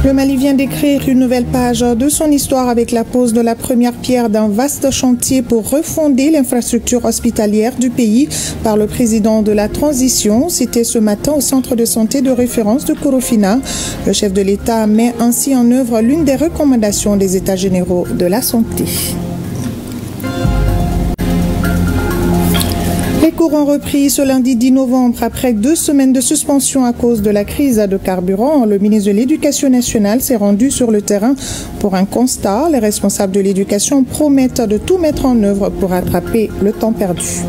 Le Mali vient d'écrire une nouvelle page de son histoire avec la pose de la première pierre d'un vaste chantier pour refonder l'infrastructure hospitalière du pays par le président de la transition. C'était ce matin au centre de santé de référence de Korofina. Le chef de l'État met ainsi en œuvre l'une des recommandations des États généraux de la santé. Les cours ont repris ce lundi 10 novembre après 2 semaines de suspension à cause de la crise de carburant. Le ministre de l'Éducation nationale s'est rendu sur le terrain pour un constat. Les responsables de l'éducation promettent de tout mettre en œuvre pour rattraper le temps perdu.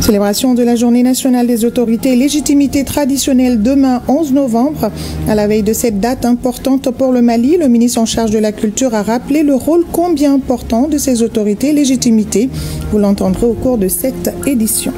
Célébration de la Journée nationale des autorités et légitimités traditionnelles demain 11 novembre. À la veille de cette date importante pour le Mali, le ministre en charge de la culture a rappelé le rôle combien important de ces autorités et légitimités. Vous l'entendrez au cours de cette édition.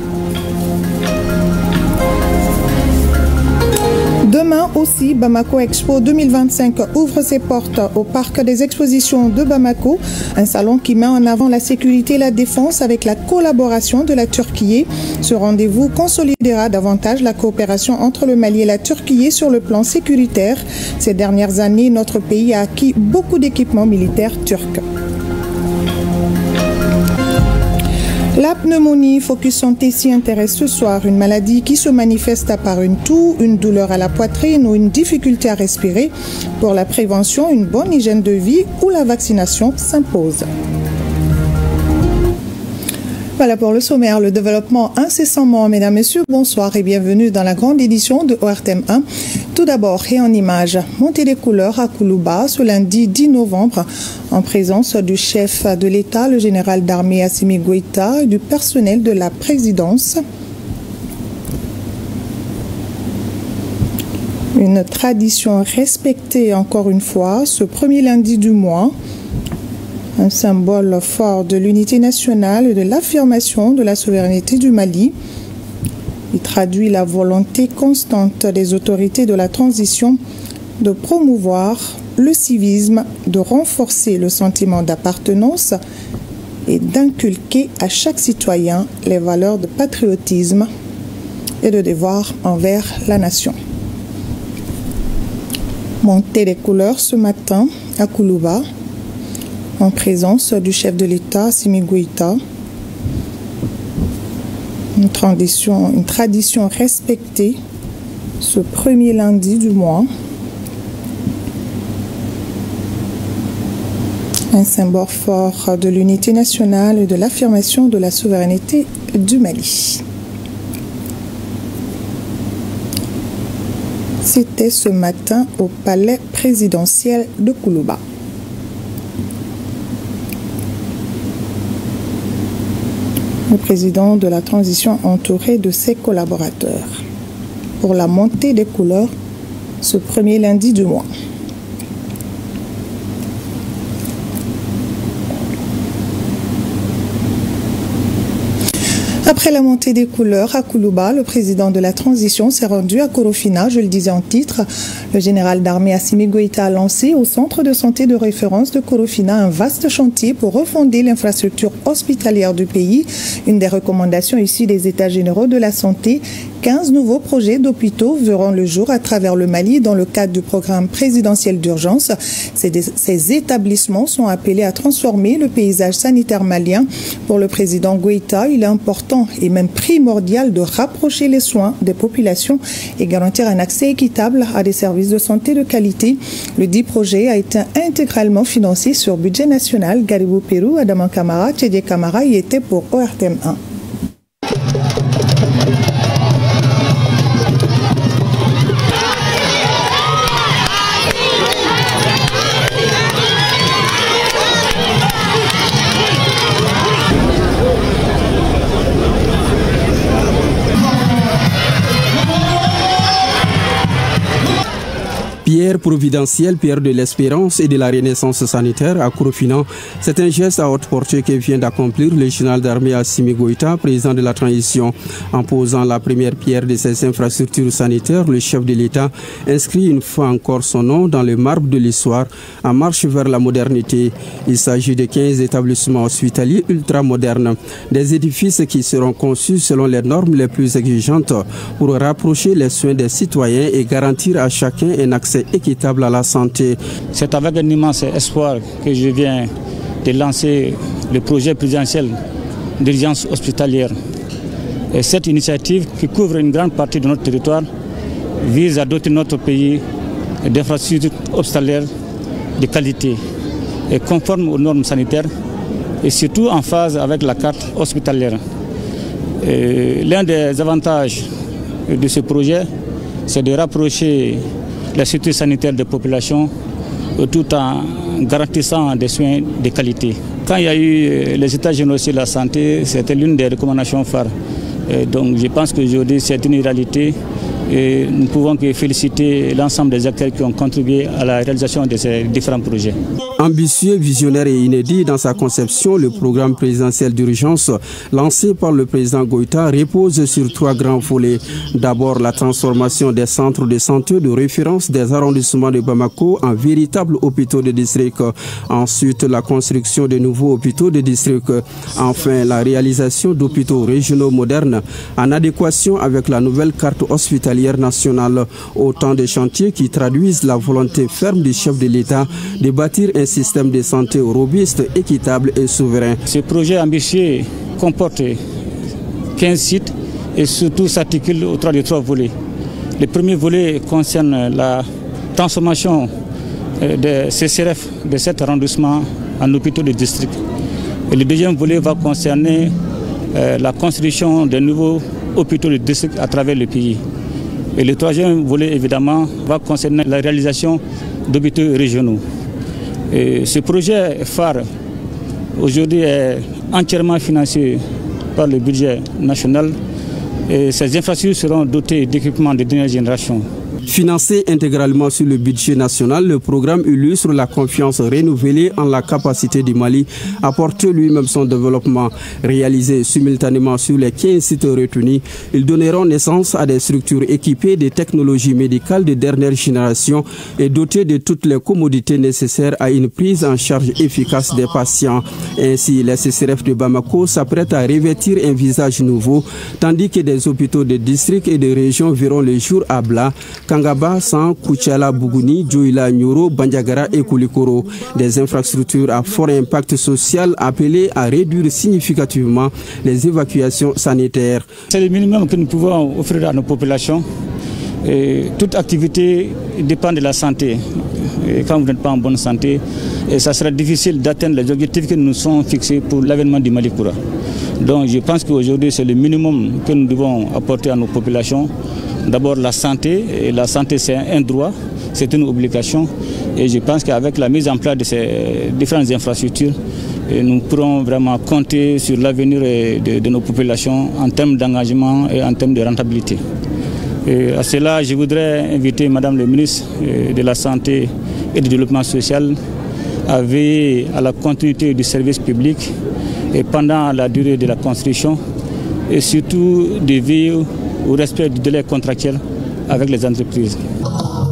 Demain aussi, Bamako Expo 2025 ouvre ses portes au parc des expositions de Bamako, un salon qui met en avant la sécurité et la défense avec la collaboration de la Turquie. Ce rendez-vous consolidera davantage la coopération entre le Mali et la Turquie sur le plan sécuritaire. Ces dernières années, notre pays a acquis beaucoup d'équipements militaires turcs. La pneumonie, Focus Santé s'y intéresse ce soir, une maladie qui se manifeste par une toux, une douleur à la poitrine ou une difficulté à respirer. Pour la prévention, une bonne hygiène de vie ou la vaccination s'impose. Voilà pour le sommaire, le développement incessamment. Mesdames, Messieurs, bonsoir et bienvenue dans la grande édition de ORTM 1. Tout d'abord, et en images, montée des couleurs à Koulouba ce lundi 10 novembre en présence du chef de l'État, le général d'armée Assimi Goïta et du personnel de la présidence. Une tradition respectée encore une fois ce premier lundi du mois. Un symbole fort de l'unité nationale et de l'affirmation de la souveraineté du Mali. Il traduit la volonté constante des autorités de la transition de promouvoir le civisme, de renforcer le sentiment d'appartenance et d'inculquer à chaque citoyen les valeurs de patriotisme et de devoir envers la nation. Montée des couleurs ce matin à Koulouba, en présence du chef de l'État, Assimi Goïta. Une tradition respectée ce premier lundi du mois. Un symbole fort de l'unité nationale et de l'affirmation de la souveraineté du Mali. C'était ce matin au palais présidentiel de Koulouba. Le président de la transition entouré de ses collaborateurs pour la montée des couleurs ce premier lundi du mois. Après la montée des couleurs à Koulouba, le président de la transition s'est rendu à Korofina, je le disais en titre. Le général d'armée Assimi Goïta a lancé au centre de santé de référence de Korofina un vaste chantier pour refonder l'infrastructure hospitalière du pays. Une des recommandations issues des États généraux de la santé, 15 nouveaux projets d'hôpitaux verront le jour à travers le Mali dans le cadre du programme présidentiel d'urgence. Ces établissements sont appelés à transformer le paysage sanitaire malien. Pour le président Goïta, il est important et même primordial de rapprocher les soins des populations et garantir un accès équitable à des services de santé de qualité. Le dit projet a été intégralement financé sur budget national. Garibou Pérou, Adaman Kamara, Tchédié Kamara y était pour ORTM 1. Pierre providentielle, pierre de l'espérance et de la renaissance sanitaire à Korofina. C'est un geste à haute portée que vient d'accomplir le général d'armée Assimi Goïta, président de la transition. En posant la première pierre de ces infrastructures sanitaires, le chef de l'État inscrit une fois encore son nom dans le marbre de l'histoire en marche vers la modernité. Il s'agit de 15 établissements hospitaliers ultramodernes, des édifices qui seront conçus selon les normes les plus exigeantes pour rapprocher les soins des citoyens et garantir à chacun un accès équitable à la santé. C'est avec un immense espoir que je viens de lancer le projet présidentiel d'urgence hospitalière. Et cette initiative, qui couvre une grande partie de notre territoire, vise à doter notre pays d'infrastructures hospitalières de qualité et conformes aux normes sanitaires et surtout en phase avec la carte hospitalière. L'un des avantages de ce projet, c'est de rapprocher la sécurité sanitaire des populations tout en garantissant des soins de qualité. Quand il y a eu les états généraux sur la santé, c'était l'une des recommandations phares. Donc je pense qu'aujourd'hui c'est une réalité et nous ne pouvons que féliciter l'ensemble des acteurs qui ont contribué à la réalisation de ces différents projets. Ambitieux, visionnaire et inédit dans sa conception, le programme présidentiel d'urgence lancé par le président Goïta repose sur 3 grands volets. D'abord, la transformation des centres de santé de référence des arrondissements de Bamako en véritables hôpitaux de district. Ensuite, la construction de nouveaux hôpitaux de district. Enfin, la réalisation d'hôpitaux régionaux modernes en adéquation avec la nouvelle carte hospitalière nationale. Autant de chantiers qui traduisent la volonté ferme du chef de l'État de bâtir un système de santé robuste, équitable et souverain. Ce projet ambitieux comporte 15 sites et surtout s'articule autour de 3 volets. Le premier volet concerne la transformation des CCRF de 7 arrondissements en hôpitaux de district. Et le deuxième volet va concerner la construction de nouveaux hôpitaux de district à travers le pays. Et le troisième volet, évidemment, va concerner la réalisation d'hôpitaux régionaux. Et ce projet phare, aujourd'hui, est entièrement financé par le budget national. Et ces infrastructures seront dotées d'équipements de dernière génération. Financé intégralement sur le budget national, le programme illustre la confiance renouvelée en la capacité du Mali à porter lui-même son développement. Réalisé simultanément sur les 15 sites retenus, ils donneront naissance à des structures équipées de technologies médicales de dernière génération et dotées de toutes les commodités nécessaires à une prise en charge efficace des patients. Ainsi, les CCRF de Bamako s'apprêtent à revêtir un visage nouveau, tandis que des hôpitaux de district et de région verront le jour à Bla, Kangaba, San, Kouchala, Bougouni, Djoila, Nyoro, Bandiagara et Koulikoro. Des infrastructures à fort impact social appelées à réduire significativement les évacuations sanitaires. C'est le minimum que nous pouvons offrir à nos populations. Et toute activité dépend de la santé. Et quand vous n'êtes pas en bonne santé, ça sera difficile d'atteindre les objectifs que nous nous sommes fixés pour l'avènement du Mali Koura. Donc je pense qu'aujourd'hui c'est le minimum que nous devons apporter à nos populations. D'abord la santé, et la santé c'est un droit, c'est une obligation. Et je pense qu'avec la mise en place de ces différentes infrastructures, nous pourrons vraiment compter sur l'avenir de nos populations en termes d'engagement et en termes de rentabilité. Et à cela, je voudrais inviter Madame le ministre de la Santé et du Développement social à veiller à la continuité du service public et pendant la durée de la construction et surtout de veiller au respect du délai contractuel avec les entreprises.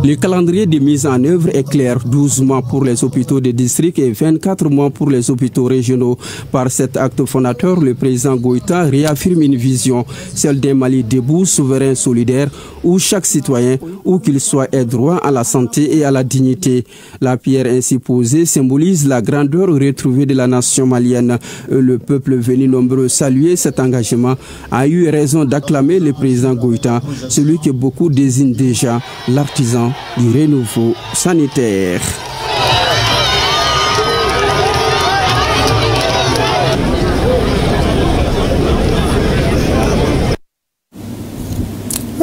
Le calendrier de mise en œuvre est clair, 12 mois pour les hôpitaux de district et 24 mois pour les hôpitaux régionaux. Par cet acte fondateur, le président Goïta réaffirme une vision, celle d'un Mali debout, souverain, solidaire, où chaque citoyen, où qu'il soit, ait droit à la santé et à la dignité. La pierre ainsi posée symbolise la grandeur retrouvée de la nation malienne. Le peuple venu nombreux saluer cet engagement a eu raison d'acclamer le président Goïta, celui que beaucoup désignent déjà l'artisan du renouveau sanitaire.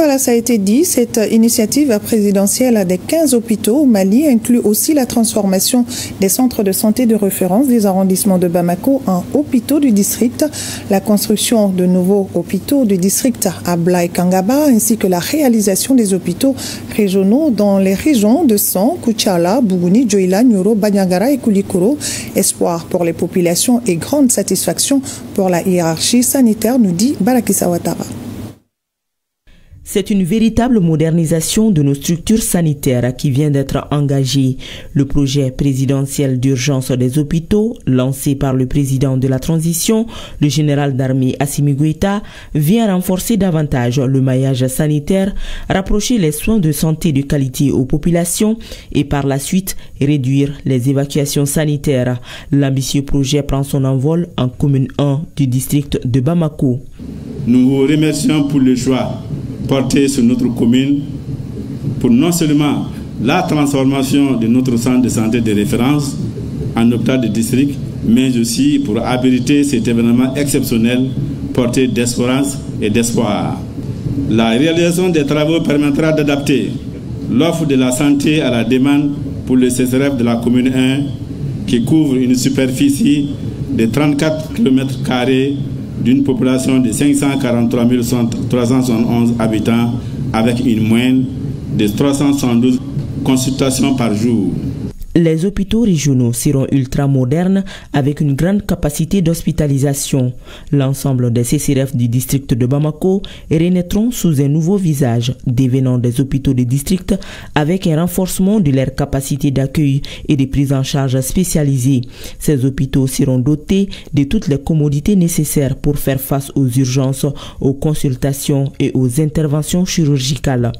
Voilà, ça a été dit. Cette initiative présidentielle des 15 hôpitaux au Mali inclut aussi la transformation des centres de santé de référence des arrondissements de Bamako en hôpitaux du district, la construction de nouveaux hôpitaux du district à Bla et Kangaba, ainsi que la réalisation des hôpitaux régionaux dans les régions de San, Kuchala, Bougouni, Djoila, Nyoro, Banyangara et Koulikoro. Espoir pour les populations et grande satisfaction pour la hiérarchie sanitaire, nous dit Barakissa Ouattara. C'est une véritable modernisation de nos structures sanitaires qui vient d'être engagée. Le projet présidentiel d'urgence des hôpitaux, lancé par le président de la transition, le général d'armée Assimi Goïta, vient renforcer davantage le maillage sanitaire, rapprocher les soins de santé de qualité aux populations et par la suite réduire les évacuations sanitaires. L'ambitieux projet prend son envol en commune 1 du district de Bamako. Nous vous remercions pour le choix porté sur notre commune pour non seulement la transformation de notre centre de santé de référence en hôpital de district, mais aussi pour habiliter cet événement exceptionnel porté d'espérance et d'espoir. La réalisation des travaux permettra d'adapter l'offre de la santé à la demande pour le CSRF de la commune 1 qui couvre une superficie de 34 km² d'une population de 543 371 habitants avec une moyenne de 372 consultations par jour. Les hôpitaux régionaux seront ultra-modernes avec une grande capacité d'hospitalisation. L'ensemble des CCRF du district de Bamako renaîtront sous un nouveau visage, devenant des hôpitaux de district avec un renforcement de leur capacité d'accueil et de prise en charge spécialisée. Ces hôpitaux seront dotés de toutes les commodités nécessaires pour faire face aux urgences, aux consultations et aux interventions chirurgicales.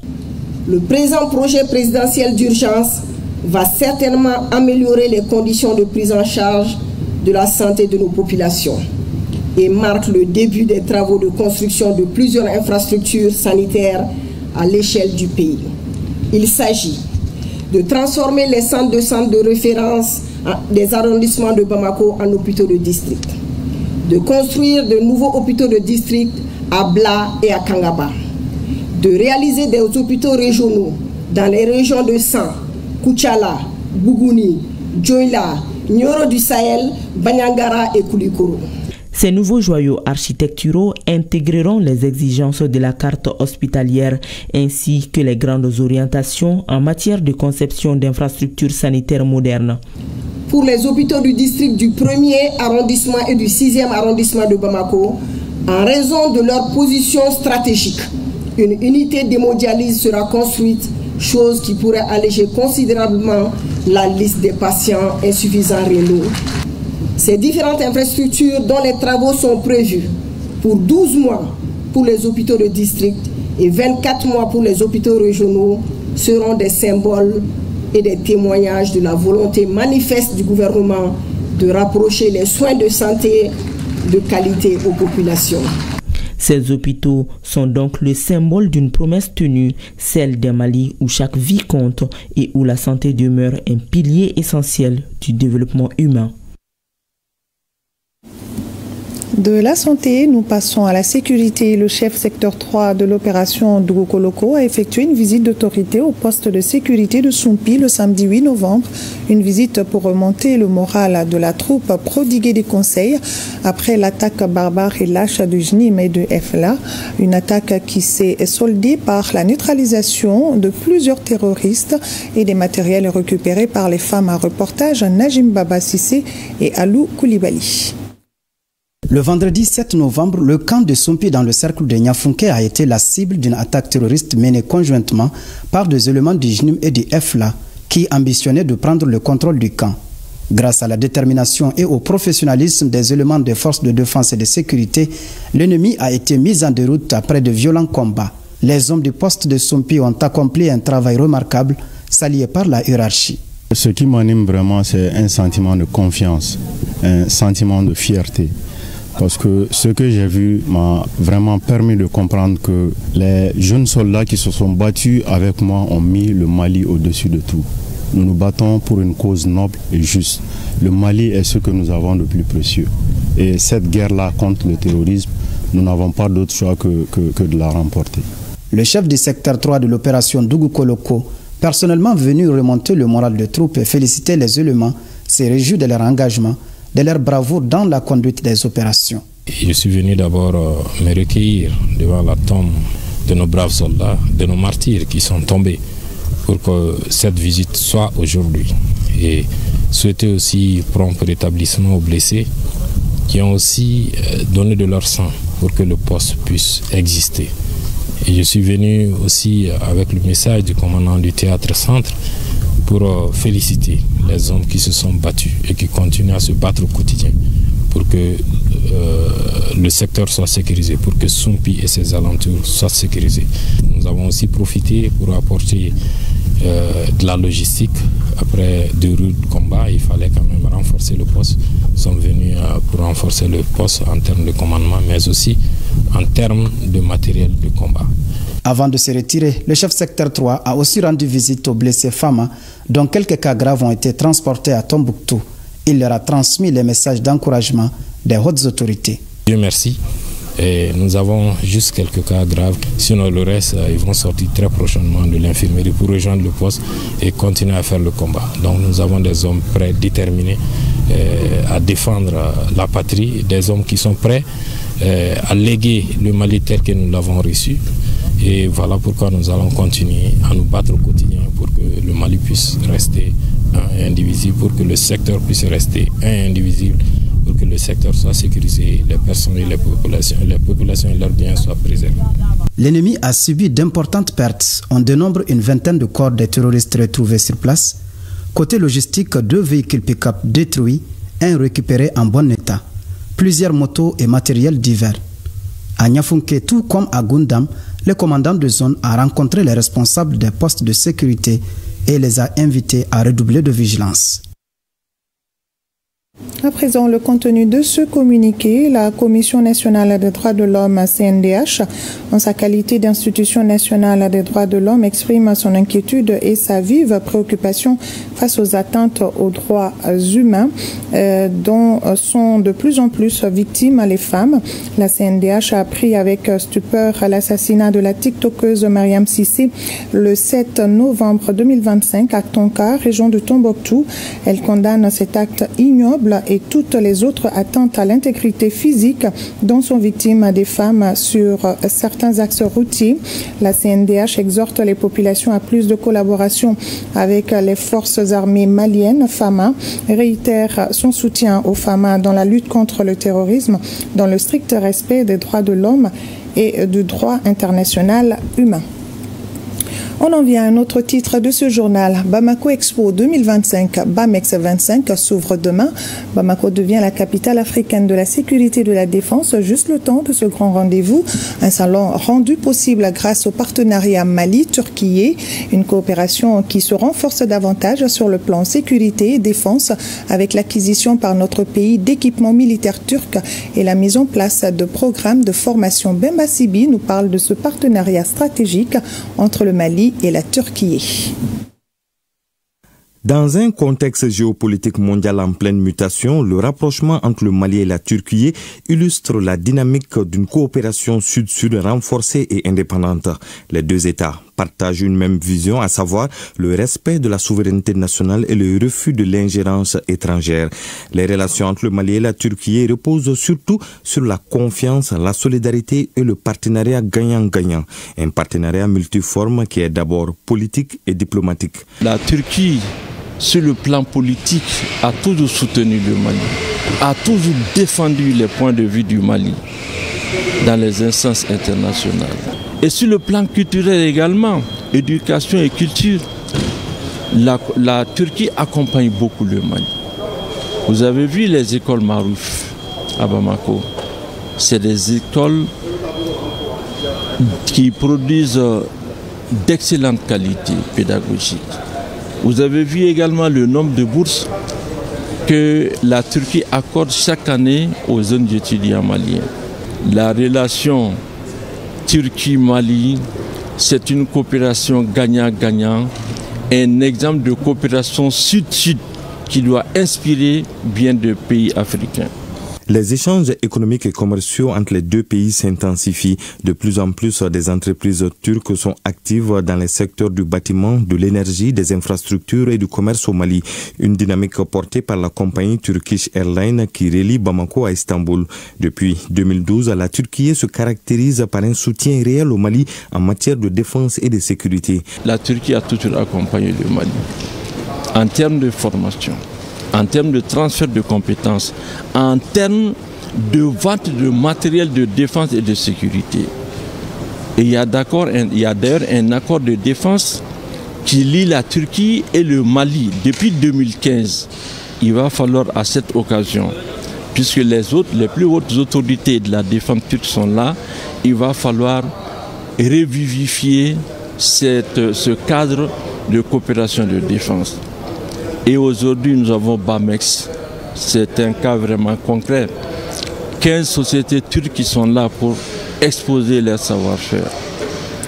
Le présent projet présidentiel d'urgence va certainement améliorer les conditions de prise en charge de la santé de nos populations et marque le début des travaux de construction de plusieurs infrastructures sanitaires à l'échelle du pays. Il s'agit de transformer les centres de référence des arrondissements de Bamako en hôpitaux de district, de construire de nouveaux hôpitaux de district à Bla et à Kangaba, de réaliser des hôpitaux régionaux dans les régions de San, Kuchala, Bougouni, Djoila, Nyoro du Sahel, Banyangara et Koulikoro. Ces nouveaux joyaux architecturaux intégreront les exigences de la carte hospitalière ainsi que les grandes orientations en matière de conception d'infrastructures sanitaires modernes. Pour les hôpitaux du district du 1er arrondissement et du 6e arrondissement de Bamako, en raison de leur position stratégique, une unité d'hémodialyse sera construite, chose qui pourrait alléger considérablement la liste des patients insuffisants rénaux. Ces différentes infrastructures dont les travaux sont prévus pour 12 mois pour les hôpitaux de district et 24 mois pour les hôpitaux régionaux seront des symboles et des témoignages de la volonté manifeste du gouvernement de rapprocher les soins de santé de qualité aux populations. Ces hôpitaux sont donc le symbole d'une promesse tenue, celle d'un Mali où chaque vie compte et où la santé demeure un pilier essentiel du développement humain. De la santé, nous passons à la sécurité. Le chef secteur 3 de l'opération Dougou-Koloko a effectué une visite d'autorité au poste de sécurité de Soumpi le samedi 8 novembre. Une visite pour remonter le moral de la troupe, prodiguer des conseils après l'attaque barbare et lâche de JNIM et de FLA. Une attaque qui s'est soldée par la neutralisation de plusieurs terroristes et des matériels récupérés par les femmes à reportage Najim Baba Sissé et Alou Koulibaly. Le vendredi 7 novembre, le camp de Soumpi dans le cercle de Niafunke a été la cible d'une attaque terroriste menée conjointement par des éléments du JNIM et du FLA qui ambitionnaient de prendre le contrôle du camp. Grâce à la détermination et au professionnalisme des éléments des forces de défense et de sécurité, l'ennemi a été mis en déroute après de violents combats. Les hommes du poste de Soumpi ont accompli un travail remarquable, salué par la hiérarchie. Ce qui m'anime vraiment, c'est un sentiment de confiance, un sentiment de fierté. Parce que ce que j'ai vu m'a vraiment permis de comprendre que les jeunes soldats qui se sont battus avec moi ont mis le Mali au-dessus de tout. Nous nous battons pour une cause noble et juste. Le Mali est ce que nous avons de plus précieux. Et cette guerre-là contre le terrorisme, nous n'avons pas d'autre choix que de la remporter. Le chef du secteur 3 de l'opération Dougou Koloko, personnellement venu remonter le moral des troupes et féliciter les éléments, s'est réjoui de leur engagement, de leur bravoure dans la conduite des opérations. Je suis venu d'abord me recueillir devant la tombe de nos braves soldats, de nos martyrs qui sont tombés, pour que cette visite soit aujourd'hui. Et souhaiter aussi prompt rétablissement aux blessés qui ont aussi donné de leur sang pour que le poste puisse exister. Et je suis venu aussi avec le message du commandant du théâtre centre pour féliciter les hommes qui se sont battus et qui continuent à se battre au quotidien pour que le secteur soit sécurisé, pour que Sumpi et ses alentours soient sécurisés. Nous avons aussi profité pour apporter de la logistique. Après 2 rudes combats, il fallait quand même renforcer le poste. Nous sommes venus pour renforcer le poste en termes de commandement, mais aussi en termes de matériel de combat. Avant de se retirer, le chef secteur 3 a aussi rendu visite aux blessés Fama, dont quelques cas graves ont été transportés à Tombouctou. Il leur a transmis les messages d'encouragement des hautes autorités. Dieu merci. Et nous avons juste quelques cas graves. Sinon, le reste, ils vont sortir très prochainement de l'infirmerie pour rejoindre le poste et continuer à faire le combat. Donc nous avons des hommes prêts, déterminés à défendre la patrie, des hommes qui sont prêts à léguer le Mali tel que nous l'avons reçu. Et voilà pourquoi nous allons continuer à nous battre au quotidien pour que le Mali puisse rester un et indivisible, pour que le secteur puisse rester un et indivisible, pour que le secteur soit sécurisé, les personnes et les populations et leurs biens soient préservés. L'ennemi a subi d'importantes pertes. On dénombre une vingtaine de corps des terroristes retrouvés sur place. Côté logistique, 2 véhicules pick-up détruits, 1 récupéré en bon état. Plusieurs motos et matériels divers. À Niafunké, tout comme à Gundam, le commandant de zone a rencontré les responsables des postes de sécurité et les a invités à redoubler de vigilance. À présent, le contenu de ce communiqué, la Commission nationale des droits de l'homme, CNDH, en sa qualité d'institution nationale des droits de l'homme, exprime son inquiétude et sa vive préoccupation face aux atteintes aux droits humains dont sont de plus en plus victimes les femmes. La CNDH a appris avec stupeur l'assassinat de la TikTokeuse Mariam Sissé le 7 novembre 2025 à Tonka, région de Tombouctou. Elle condamne cet acte ignoble et toutes les autres atteintes à l'intégrité physique dont sont victimes des femmes sur certains axes routiers. La CNDH exhorte les populations à plus de collaboration avec les forces armées maliennes, FAMA, réitère son soutien aux FAMA dans la lutte contre le terrorisme, dans le strict respect des droits de l'homme et du droit international humain. On en vient à un autre titre de ce journal. Bamako Expo 2025, BAMEX 25 s'ouvre demain. Bamako devient la capitale africaine de la sécurité et de la défense, juste le temps de ce grand rendez-vous. Un salon rendu possible grâce au partenariat Mali-Turquie, une coopération qui se renforce davantage sur le plan sécurité et défense avec l'acquisition par notre pays d'équipements militaires turcs et la mise en place de programmes de formation. Bemba Sibi nous parle de ce partenariat stratégique entre le Mali et la Turquie. Dans un contexte géopolitique mondial en pleine mutation, le rapprochement entre le Mali et la Turquie illustre la dynamique d'une coopération sud-sud renforcée et indépendante. Les 2 États partagent une même vision, à savoir le respect de la souveraineté nationale et le refus de l'ingérence étrangère. Les relations entre le Mali et la Turquie reposent surtout sur la confiance, la solidarité et le partenariat gagnant-gagnant. Un partenariat multiforme qui est d'abord politique et diplomatique. La Turquie, sur le plan politique, a toujours soutenu le Mali, a toujours défendu les points de vue du Mali dans les instances internationales. Et sur le plan culturel également, éducation et culture, la Turquie accompagne beaucoup le Mali. Vous avez vu les écoles Marouf à Bamako. C'est des écoles qui produisent d'excellente qualité pédagogique. Vous avez vu également le nombre de bourses que la Turquie accorde chaque année aux jeunes étudiants maliens. La relation Turquie-Mali, c'est une coopération gagnant-gagnant, un exemple de coopération sud-sud qui doit inspirer bien de pays africains. Les échanges économiques et commerciaux entre les deux pays s'intensifient. De plus en plus, des entreprises turques sont actives dans les secteurs du bâtiment, de l'énergie, des infrastructures et du commerce au Mali. Une dynamique portée par la compagnie Turkish Airlines qui relie Bamako à Istanbul. Depuis 2012, la Turquie se caractérise par un soutien réel au Mali en matière de défense et de sécurité. La Turquie a toujours accompagné le Mali en termes de formation, en termes de transfert de compétences, en termes de vente de matériel de défense et de sécurité. Et il y a d'ailleurs un accord de défense qui lie la Turquie et le Mali depuis 2015. Il va falloir à cette occasion, puisque les plus hautes autorités de la défense turque sont là, il va falloir revivifier ce cadre de coopération de défense. Et aujourd'hui, nous avons BAMEX. C'est un cas vraiment concret. 15 sociétés turques qui sont là pour exposer leur savoir-faire,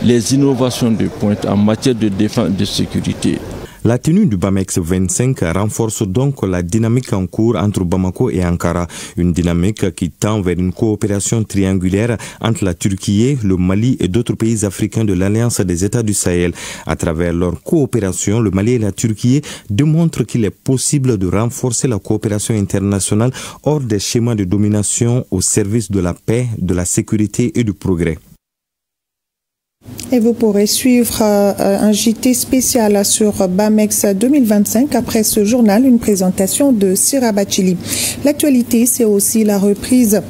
les innovations de pointe en matière de défense et de sécurité. La tenue du BAMEX 25 renforce donc la dynamique en cours entre Bamako et Ankara, une dynamique qui tend vers une coopération triangulaire entre la Turquie, le Mali et d'autres pays africains de l'Alliance des États du Sahel. À travers leur coopération, le Mali et la Turquie démontrent qu'il est possible de renforcer la coopération internationale hors des schémas de domination au service de la paix, de la sécurité et du progrès. Et vous pourrez suivre un JT spécial sur BAMEX 2025. Après ce journal, une présentation de Sira Bachili. L'actualité, c'est aussi la reprise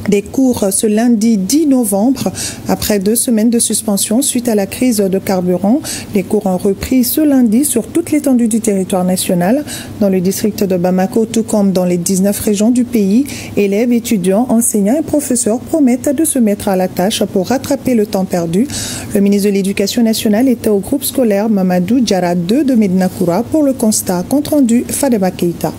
des cours ce lundi 10 novembre. Après 2 semaines de suspension suite à la crise de carburant, les cours ont repris ce lundi sur toute l'étendue du territoire national. Dans le district de Bamako, tout comme dans les 19 régions du pays, élèves, étudiants, enseignants et professeurs promettent de se mettre à la tâche pour rattraper le temps perdu. Le ministre de l'Éducation nationale était au groupe scolaire Mamadou Diarra 2 de Medina Koura pour le constat. Compte rendu Fadeba Keita.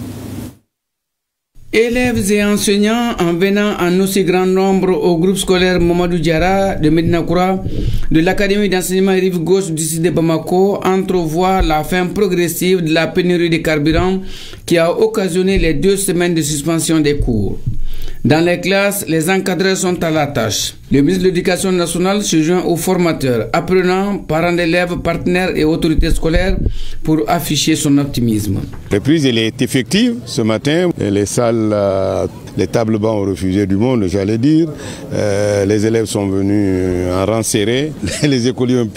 Élèves et enseignants en venant en aussi grand nombre au groupe scolaire Mamadou Diarra de Medina Koura de l'Académie d'enseignement rive gauche du district de Bamako entrevoient la fin progressive de la pénurie de carburant qui a occasionné les 2 semaines de suspension des cours. Dans les classes, les encadreurs sont à la tâche. Le ministre de l'Éducation nationale se joint aux formateurs, apprenants, parents d'élèves, partenaires et autorités scolaires pour afficher son optimisme. La reprise elle est effective ce matin. Les salles, les tables bancs ont refusé du monde, j'allais dire. Les élèves sont venus en rang serré. Les écoliers ont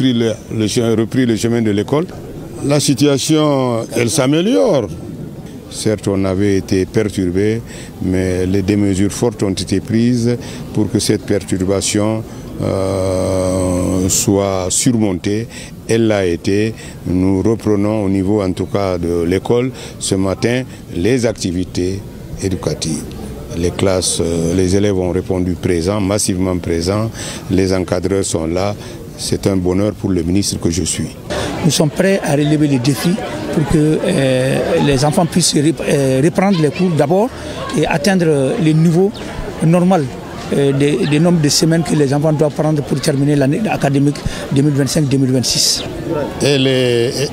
repris le chemin de l'école. La situation, elle s'améliore. Certes, on avait été perturbé, mais des mesures fortes ont été prises pour que cette perturbation soit surmontée. Elle l'a été. Nous reprenons au niveau, en tout cas, de l'école, ce matin, les activités éducatives. Les classes, les élèves ont répondu présents, massivement présents. Les encadreurs sont là. C'est un bonheur pour le ministre que je suis. Nous sommes prêts à relever les défis pour que les enfants puissent reprendre les cours d'abord et atteindre les niveaux normaux des nombres de semaines que les enfants doivent prendre pour terminer l'année académique 2025-2026. Elle est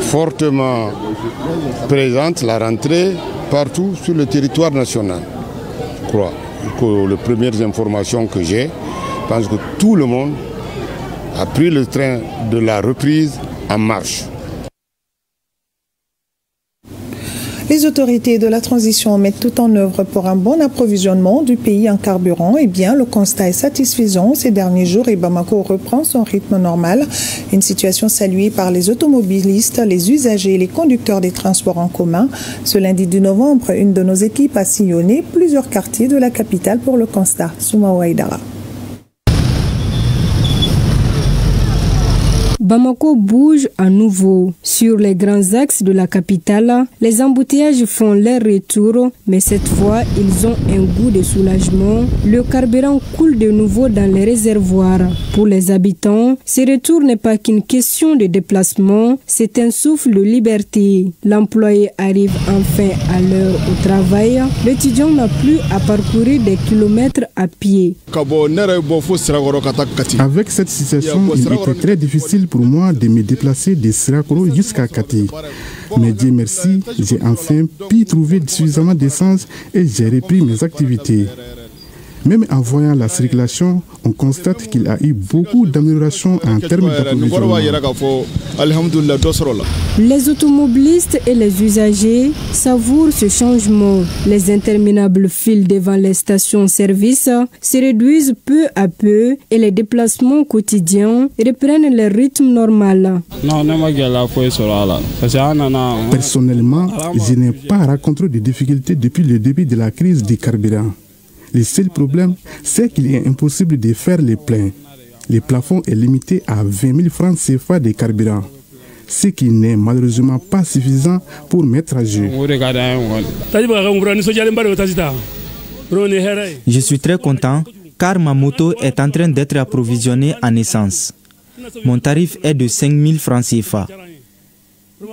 fortement présente, la rentrée, partout sur le territoire national. Je crois que les premières informations que j'ai, je pense que tout le monde a pris le train de la reprise en marche. Les autorités de la transition mettent tout en œuvre pour un bon approvisionnement du pays en carburant. Eh bien, le constat est satisfaisant ces derniers jours et Bamako reprend son rythme normal. Une situation saluée par les automobilistes, les usagers et les conducteurs des transports en commun. Ce lundi 2 novembre, une de nos équipes a sillonné plusieurs quartiers de la capitale pour le constat. Souma Ouaïdara. Bamako bouge à nouveau. Sur les grands axes de la capitale, les embouteillages font leur retour, mais cette fois, ils ont un goût de soulagement. Le carburant coule de nouveau dans les réservoirs. Pour les habitants, ce retour n'est pas qu'une question de déplacement, c'est un souffle de liberté. L'employé arrive enfin à l'heure au travail. L'étudiant n'a plus à parcourir des kilomètres à pied. Avec cette situation, il était très difficile pour pour moi de me déplacer de Sirakoro jusqu'à Kati. Mais Dieu merci, j'ai enfin pu trouver suffisamment d'essence et j'ai repris mes activités. Même en voyant la circulation, on constate qu'il y a eu beaucoup d'améliorations en termes d'approvisionnement. Les automobilistes et les usagers savourent ce changement. Les interminables files devant les stations-service se réduisent peu à peu et les déplacements quotidiens reprennent leur rythme normal. Personnellement, je n'ai pas rencontré de difficultés depuis le début de la crise du carburant. Le seul problème, c'est qu'il est impossible de faire les pleins. Le plafond est limité à 20 000 francs CFA de carburant, ce qui n'est malheureusement pas suffisant pour mettre à jour. Je suis très content car ma moto est en train d'être approvisionnée en essence. Mon tarif est de 5 000 francs CFA.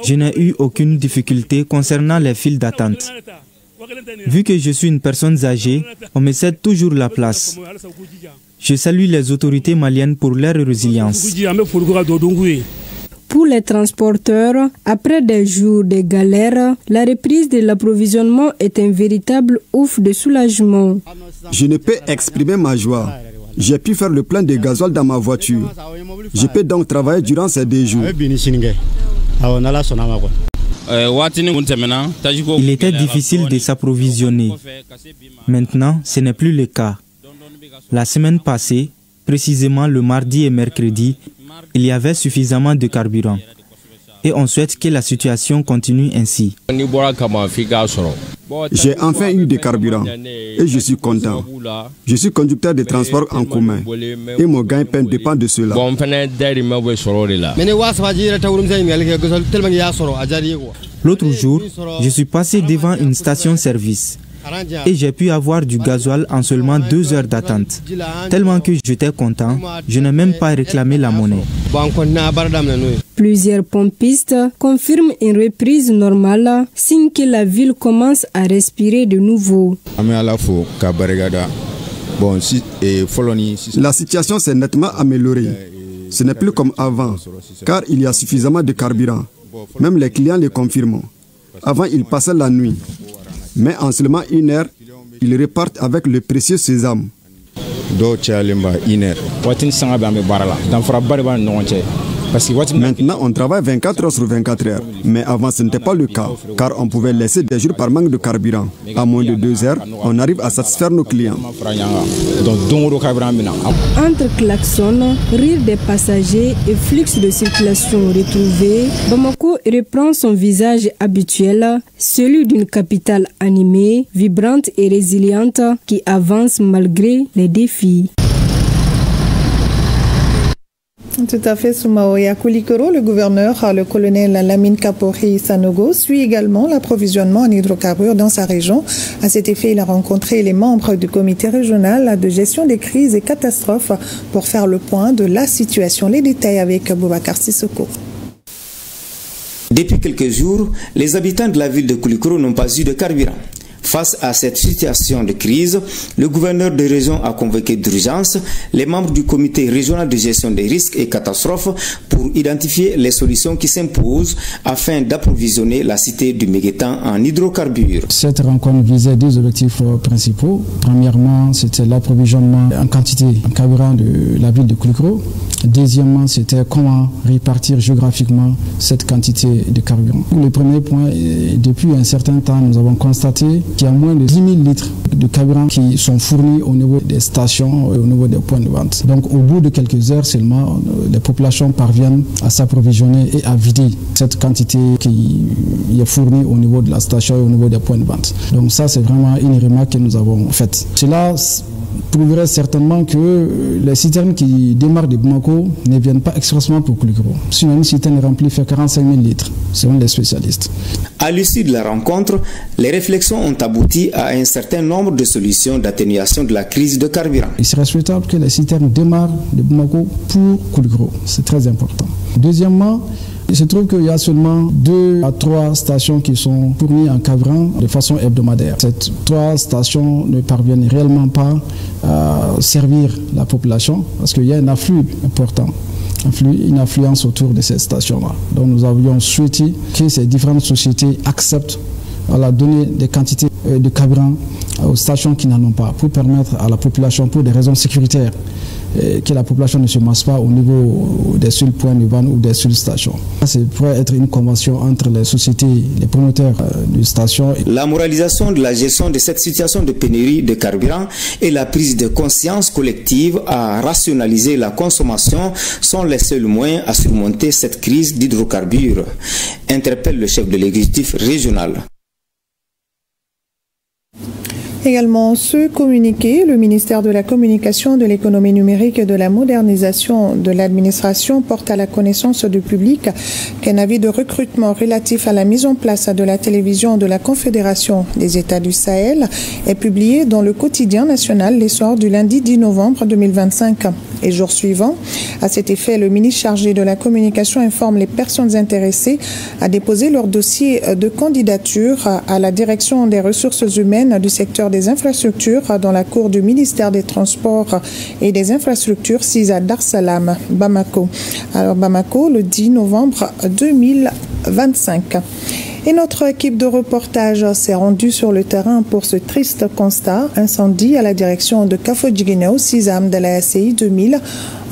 Je n'ai eu aucune difficulté concernant les files d'attente. Vu que je suis une personne âgée, on me cède toujours la place. Je salue les autorités maliennes pour leur résilience. Pour les transporteurs, après des jours de galère, la reprise de l'approvisionnement est un véritable ouf de soulagement. Je ne peux exprimer ma joie. J'ai pu faire le plein de gasoil dans ma voiture. Je peux donc travailler durant ces 2 jours. Il était difficile de s'approvisionner. Maintenant, ce n'est plus le cas. La semaine passée, précisément le mardi et mercredi, il y avait suffisamment de carburant. Et on souhaite que la situation continue ainsi. J'ai enfin eu du carburant et je suis content. Je suis conducteur de transport en commun et mon gagne-pain dépend de cela. L'autre jour, je suis passé devant une station-service et j'ai pu avoir du gasoil en seulement 2 heures d'attente. Tellement que j'étais content, je n'ai même pas réclamé la monnaie. Plusieurs pompistes confirment une reprise normale, signe que la ville commence à respirer de nouveau. La situation s'est nettement améliorée. Ce n'est plus comme avant, car il y a suffisamment de carburant. Même les clients le confirment. Avant, ils passaient la nuit. Mais en seulement 1 heure, ils repartent avec le précieux sésame. Maintenant, on travaille 24 heures sur 24 heures. Mais avant, ce n'était pas le cas, car on pouvait laisser des jours par manque de carburant. À moins de 2 heures, on arrive à satisfaire nos clients. Entre klaxons, rire des passagers et flux de circulation retrouvés, Bamako reprend son visage habituel, celui d'une capitale animée, vibrante et résiliente qui avance malgré les défis. Tout à fait, Soumao. Et à Koulikoro, le gouverneur, le colonel Lamine Kapori Sanogo, suit également l'approvisionnement en hydrocarbures dans sa région. À cet effet, il a rencontré les membres du comité régional de gestion des crises et catastrophes pour faire le point de la situation. Les détails avec Boubacar Sissoko. Depuis quelques jours, les habitants de la ville de Koulikoro n'ont pas eu de carburant. Face à cette situation de crise, le gouverneur de région a convoqué d'urgence les membres du comité régional de gestion des risques et catastrophes pour identifier les solutions qui s'imposent afin d'approvisionner la cité du Méguétan en hydrocarbures. Cette rencontre visait 2 objectifs principaux. Premièrement, c'était l'approvisionnement en quantité en carburant de la ville de Koulikoro. Deuxièmement, c'était comment répartir géographiquement cette quantité de carburant. Le premier point, depuis un certain temps, nous avons constaté qu'il y a moins de 10 000 litres de carburant qui sont fournis au niveau des stations et au niveau des points de vente. Donc au bout de quelques heures seulement, les populations parviennent à s'approvisionner et à vider cette quantité qui est fournie au niveau de la station et au niveau des points de vente. Donc ça, c'est vraiment une remarque que nous avons faite. Cela prouverait certainement que les citernes qui démarrent de Bamako ne viennent pas expressement pour Koulikoro. Sinon, une citerne remplie fait 45 000 litres, selon les spécialistes. À l'issue de la rencontre, les réflexions ont abouti à un certain nombre de solutions d'atténuation de la crise de carburant. Il serait souhaitable que les citernes démarrent de Bamako pour Koulikoro. C'est très important. Deuxièmement, il se trouve qu'il y a seulement 2 à 3 stations qui sont fournies en carburant de façon hebdomadaire. Ces 3 stations ne parviennent réellement pas à servir la population parce qu'il y a un afflux important. une influence autour de cette station-là. Donc nous avions souhaité que ces différentes sociétés acceptent à donner des quantités de carburant aux stations qui n'en ont pas, pour permettre à la population, pour des raisons sécuritaires, que la population ne se masse pas au niveau des seuls points de vente ou des seules stations. Ça pourrait être une convention entre les sociétés, les promoteurs de stations. La moralisation de la gestion de cette situation de pénurie de carburant et la prise de conscience collective à rationaliser la consommation sont les seuls moyens à surmonter cette crise d'hydrocarbures, interpelle le chef de l'exécutif régional. Également ce communiqué, le ministère de la Communication, de l'Économie numérique et de la modernisation de l'administration porte à la connaissance du public qu'un avis de recrutement relatif à la mise en place de la télévision de la Confédération des États du Sahel est publié dans le quotidien national l'essor du lundi 10 novembre 2025. Et jour suivant, à cet effet, le ministre chargé de la Communication informe les personnes intéressées à déposer leur dossier de candidature à la direction des ressources humaines du secteur des infrastructures dans la cour du ministère des Transports et des Infrastructures 6 à Dar Salam, Bamako. Alors Bamako, le 10 novembre 2025. Et notre équipe de reportage s'est rendue sur le terrain pour ce triste constat, incendie à la direction de Kafodjiguineo, 6 de la ACI 2000,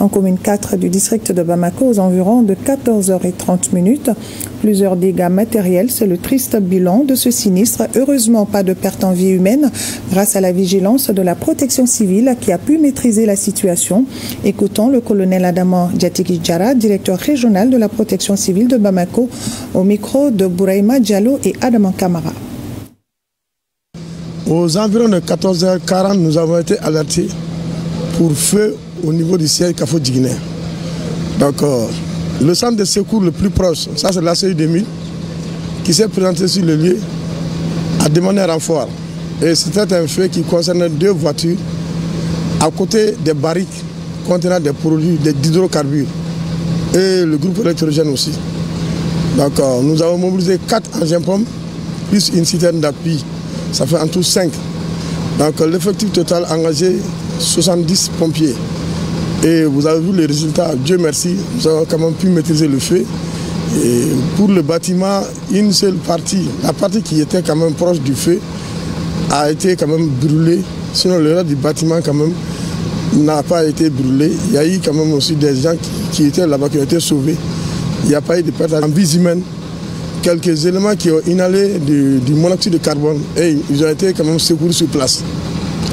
en commune 4 du district de Bamako, aux environs de 14h30. Plusieurs dégâts matériels, c'est le triste bilan de ce sinistre. Heureusement, pas de perte en vie humaine grâce à la vigilance de la protection civile qui a pu maîtriser la situation. Écoutons le colonel Adama Diatiki Djara, directeur régional de la protection civile de Bamako, au micro de Bouraïma Diallo et Adama Kamara. Aux environs de 14h40, nous avons été alertés pour feu au niveau du siège Kafodjiguineo. Donc, le centre de secours le plus proche, ça c'est l'ACI 2000, qui s'est présenté sur le lieu, a demandé un renfort. Et c'était un feu qui concernait 2 voitures à côté des barriques contenant des produits d'hydrocarbures et le groupe électrogène aussi. Donc nous avons mobilisé 4 engins pompes plus une citerne d'appui, ça fait en tout 5. Donc l'effectif total engagé, 70 pompiers. Et vous avez vu les résultats, Dieu merci, nous avons quand même pu maîtriser le feu. Et pour le bâtiment, une seule partie, la partie qui était quand même proche du feu, a été quand même brûlée. Sinon le reste du bâtiment quand même n'a pas été brûlé. Il y a eu quand même aussi des gens qui étaient là-bas, qui ont été sauvés. Il n'y a pas eu de perte en vie humaine. Quelques éléments qui ont inhalé du monoxyde de carbone et ils ont été quand même secourus sur place.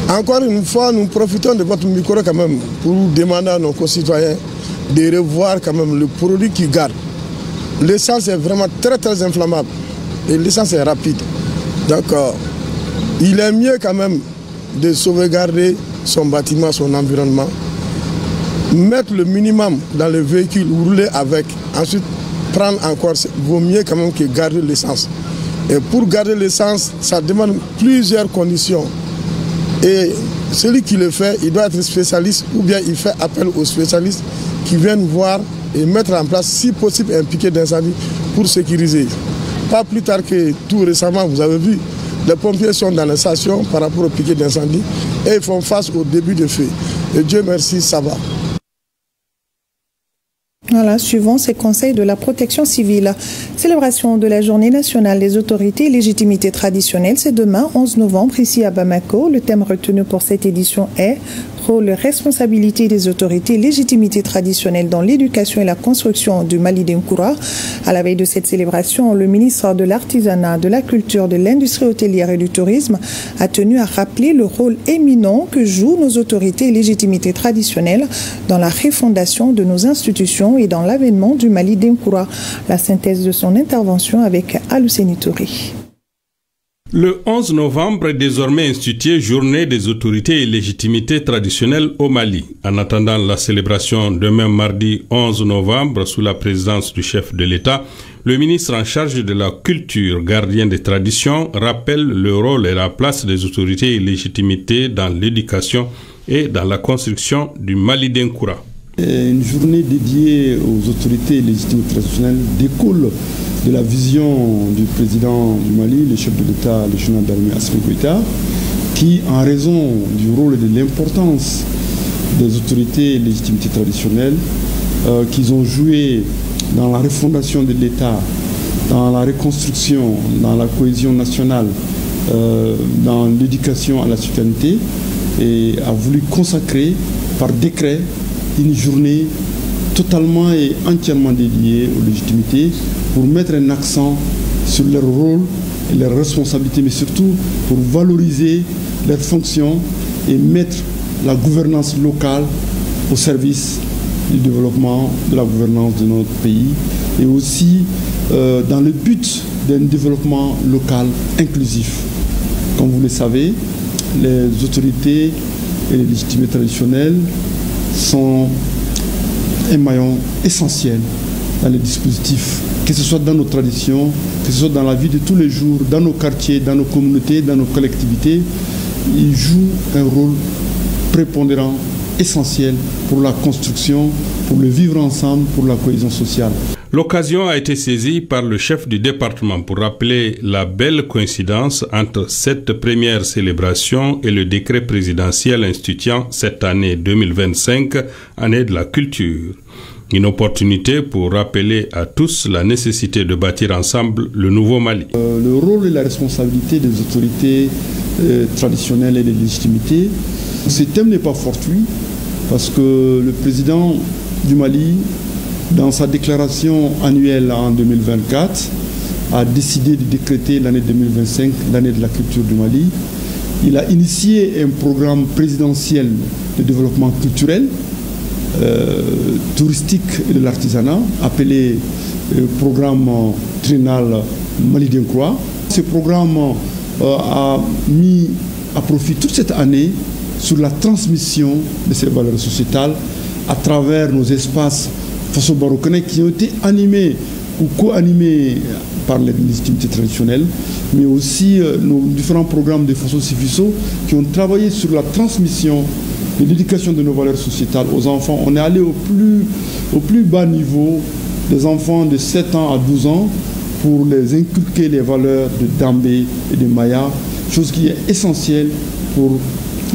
Encore une fois, nous profitons de votre micro quand même pour demander à nos concitoyens de revoir quand même le produit qu'ils gardent. L'essence est vraiment très très inflammable et l'essence est rapide. Donc il est mieux quand même de sauvegarder son bâtiment, son environnement, mettre le minimum dans le véhicule, rouler avec, ensuite prendre encore, vaut mieux quand même que garder l'essence. Et pour garder l'essence, ça demande plusieurs conditions. Et celui qui le fait, il doit être spécialiste ou bien il fait appel aux spécialistes qui viennent voir et mettre en place, si possible, un piquet d'incendie pour sécuriser. Pas plus tard que tout récemment, vous avez vu, les pompiers sont dans la station par rapport au piquet d'incendie et ils font face au début de feu. Et Dieu merci, ça va. Voilà, suivant ces conseils de la protection civile. Célébration de la journée nationale des autorités et légitimités traditionnelles, c'est demain, 11 novembre, ici à Bamako. Le thème retenu pour cette édition est rôle, responsabilité des autorités et légitimités traditionnelles dans l'éducation et la construction du Mali d'Inkoura. À la veille de cette célébration, le ministre de l'Artisanat, de la Culture, de l'Industrie hôtelière et du Tourisme a tenu à rappeler le rôle éminent que jouent nos autorités et légitimités traditionnelles dans la refondation de nos institutions et dans l'avènement du Mali d'Inkoura. La synthèse de son intervention avec Alousseni Touré. Le 11 novembre est désormais institué Journée des autorités et légitimités traditionnelles au Mali. En attendant la célébration demain mardi 11 novembre sous la présidence du chef de l'État, le ministre en charge de la culture, gardien des traditions, rappelle le rôle et la place des autorités et légitimités dans l'éducation et dans la construction du Mali d'Inkoura. Une journée dédiée aux autorités et légitimités traditionnelles découle de la vision du président du Mali, le chef de l'État, le général d'armée Assimi Goïta, qui, en raison du rôle et de l'importance des autorités et légitimités traditionnelles, qu'ils ont joué dans la refondation de l'État, dans la reconstruction, dans la cohésion nationale, dans l'éducation à la citoyenneté, et a voulu consacrer par décret une journée totalement et entièrement dédiée aux légitimités pour mettre un accent sur leur rôle et leurs responsabilités, mais surtout pour valoriser leurs fonctions et mettre la gouvernance locale au service du développement de la gouvernance de notre pays et aussi dans le but d'un développement local inclusif. Comme vous le savez, les autorités et les légitimités traditionnelles sont un maillon essentiel dans les dispositifs, que ce soit dans nos traditions, que ce soit dans la vie de tous les jours, dans nos quartiers, dans nos communautés, dans nos collectivités. Ils jouent un rôle prépondérant, essentiel pour la construction, pour le vivre ensemble, pour la cohésion sociale. L'occasion a été saisie par le chef du département pour rappeler la belle coïncidence entre cette première célébration et le décret présidentiel instituant cette année 2025, année de la culture. Une opportunité pour rappeler à tous la nécessité de bâtir ensemble le nouveau Mali. Le rôle et la responsabilité des autorités traditionnelles et des légitimités, ce thème n'est pas fortuit parce que le président du Mali, dans sa déclaration annuelle en 2024, a décidé de décréter l'année 2025, l'année de la culture du Mali. Il a initié un programme présidentiel de développement culturel, touristique et de l'artisanat, appelé programme triennal Mali d'Incroix. Ce programme a mis à profit toute cette année sur la transmission de ces valeurs sociétales à travers nos espaces Faso Barokane qui ont été animés ou co-animés par les légitimités traditionnelles, mais aussi nos différents programmes de Faso Sifiso qui ont travaillé sur la transmission de l'éducation de nos valeurs sociétales aux enfants. On est allé au plus bas niveau des enfants de 7 ans à 12 ans pour les inculquer les valeurs de Dambé et de Maya, chose qui est essentielle pour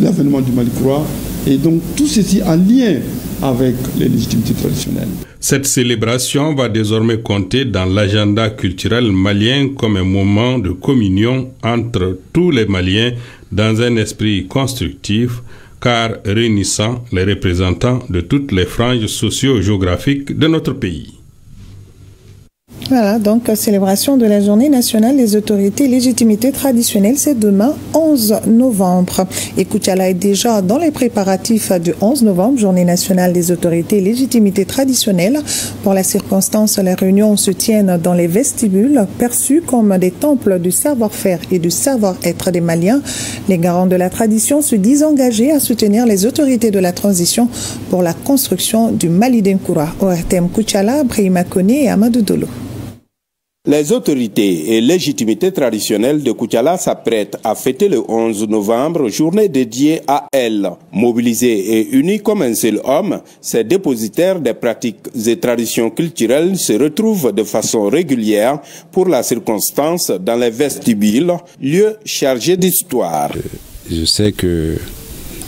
l'avènement du Mali Croix. Et donc tout ceci en lien avec les légitimités traditionnelles. Cette célébration va désormais compter dans l'agenda culturel malien comme un moment de communion entre tous les Maliens dans un esprit constructif, car réunissant les représentants de toutes les franges socio-géographiques de notre pays. Voilà, donc célébration de la journée nationale des autorités et légitimités traditionnelles, c'est demain 11 novembre. Et Koutiala est déjà dans les préparatifs du 11 novembre, journée nationale des autorités et légitimités traditionnelles. Pour la circonstance, les réunions se tiennent dans les vestibules, perçus comme des temples du savoir-faire et du savoir-être des Maliens. Les garants de la tradition se disent engagés à soutenir les autorités de la transition pour la construction du Mali d'Incroix. ORTM Koutiala, Brahima Kone et Amadou Dolo. Les autorités et légitimités traditionnelles de Koutiala s'apprêtent à fêter le 11 novembre, journée dédiée à elles. Mobilisés et unis comme un seul homme, ces dépositaires des pratiques et traditions culturelles se retrouvent de façon régulière pour la circonstance dans les vestibules, lieux chargés d'histoire. Je sais que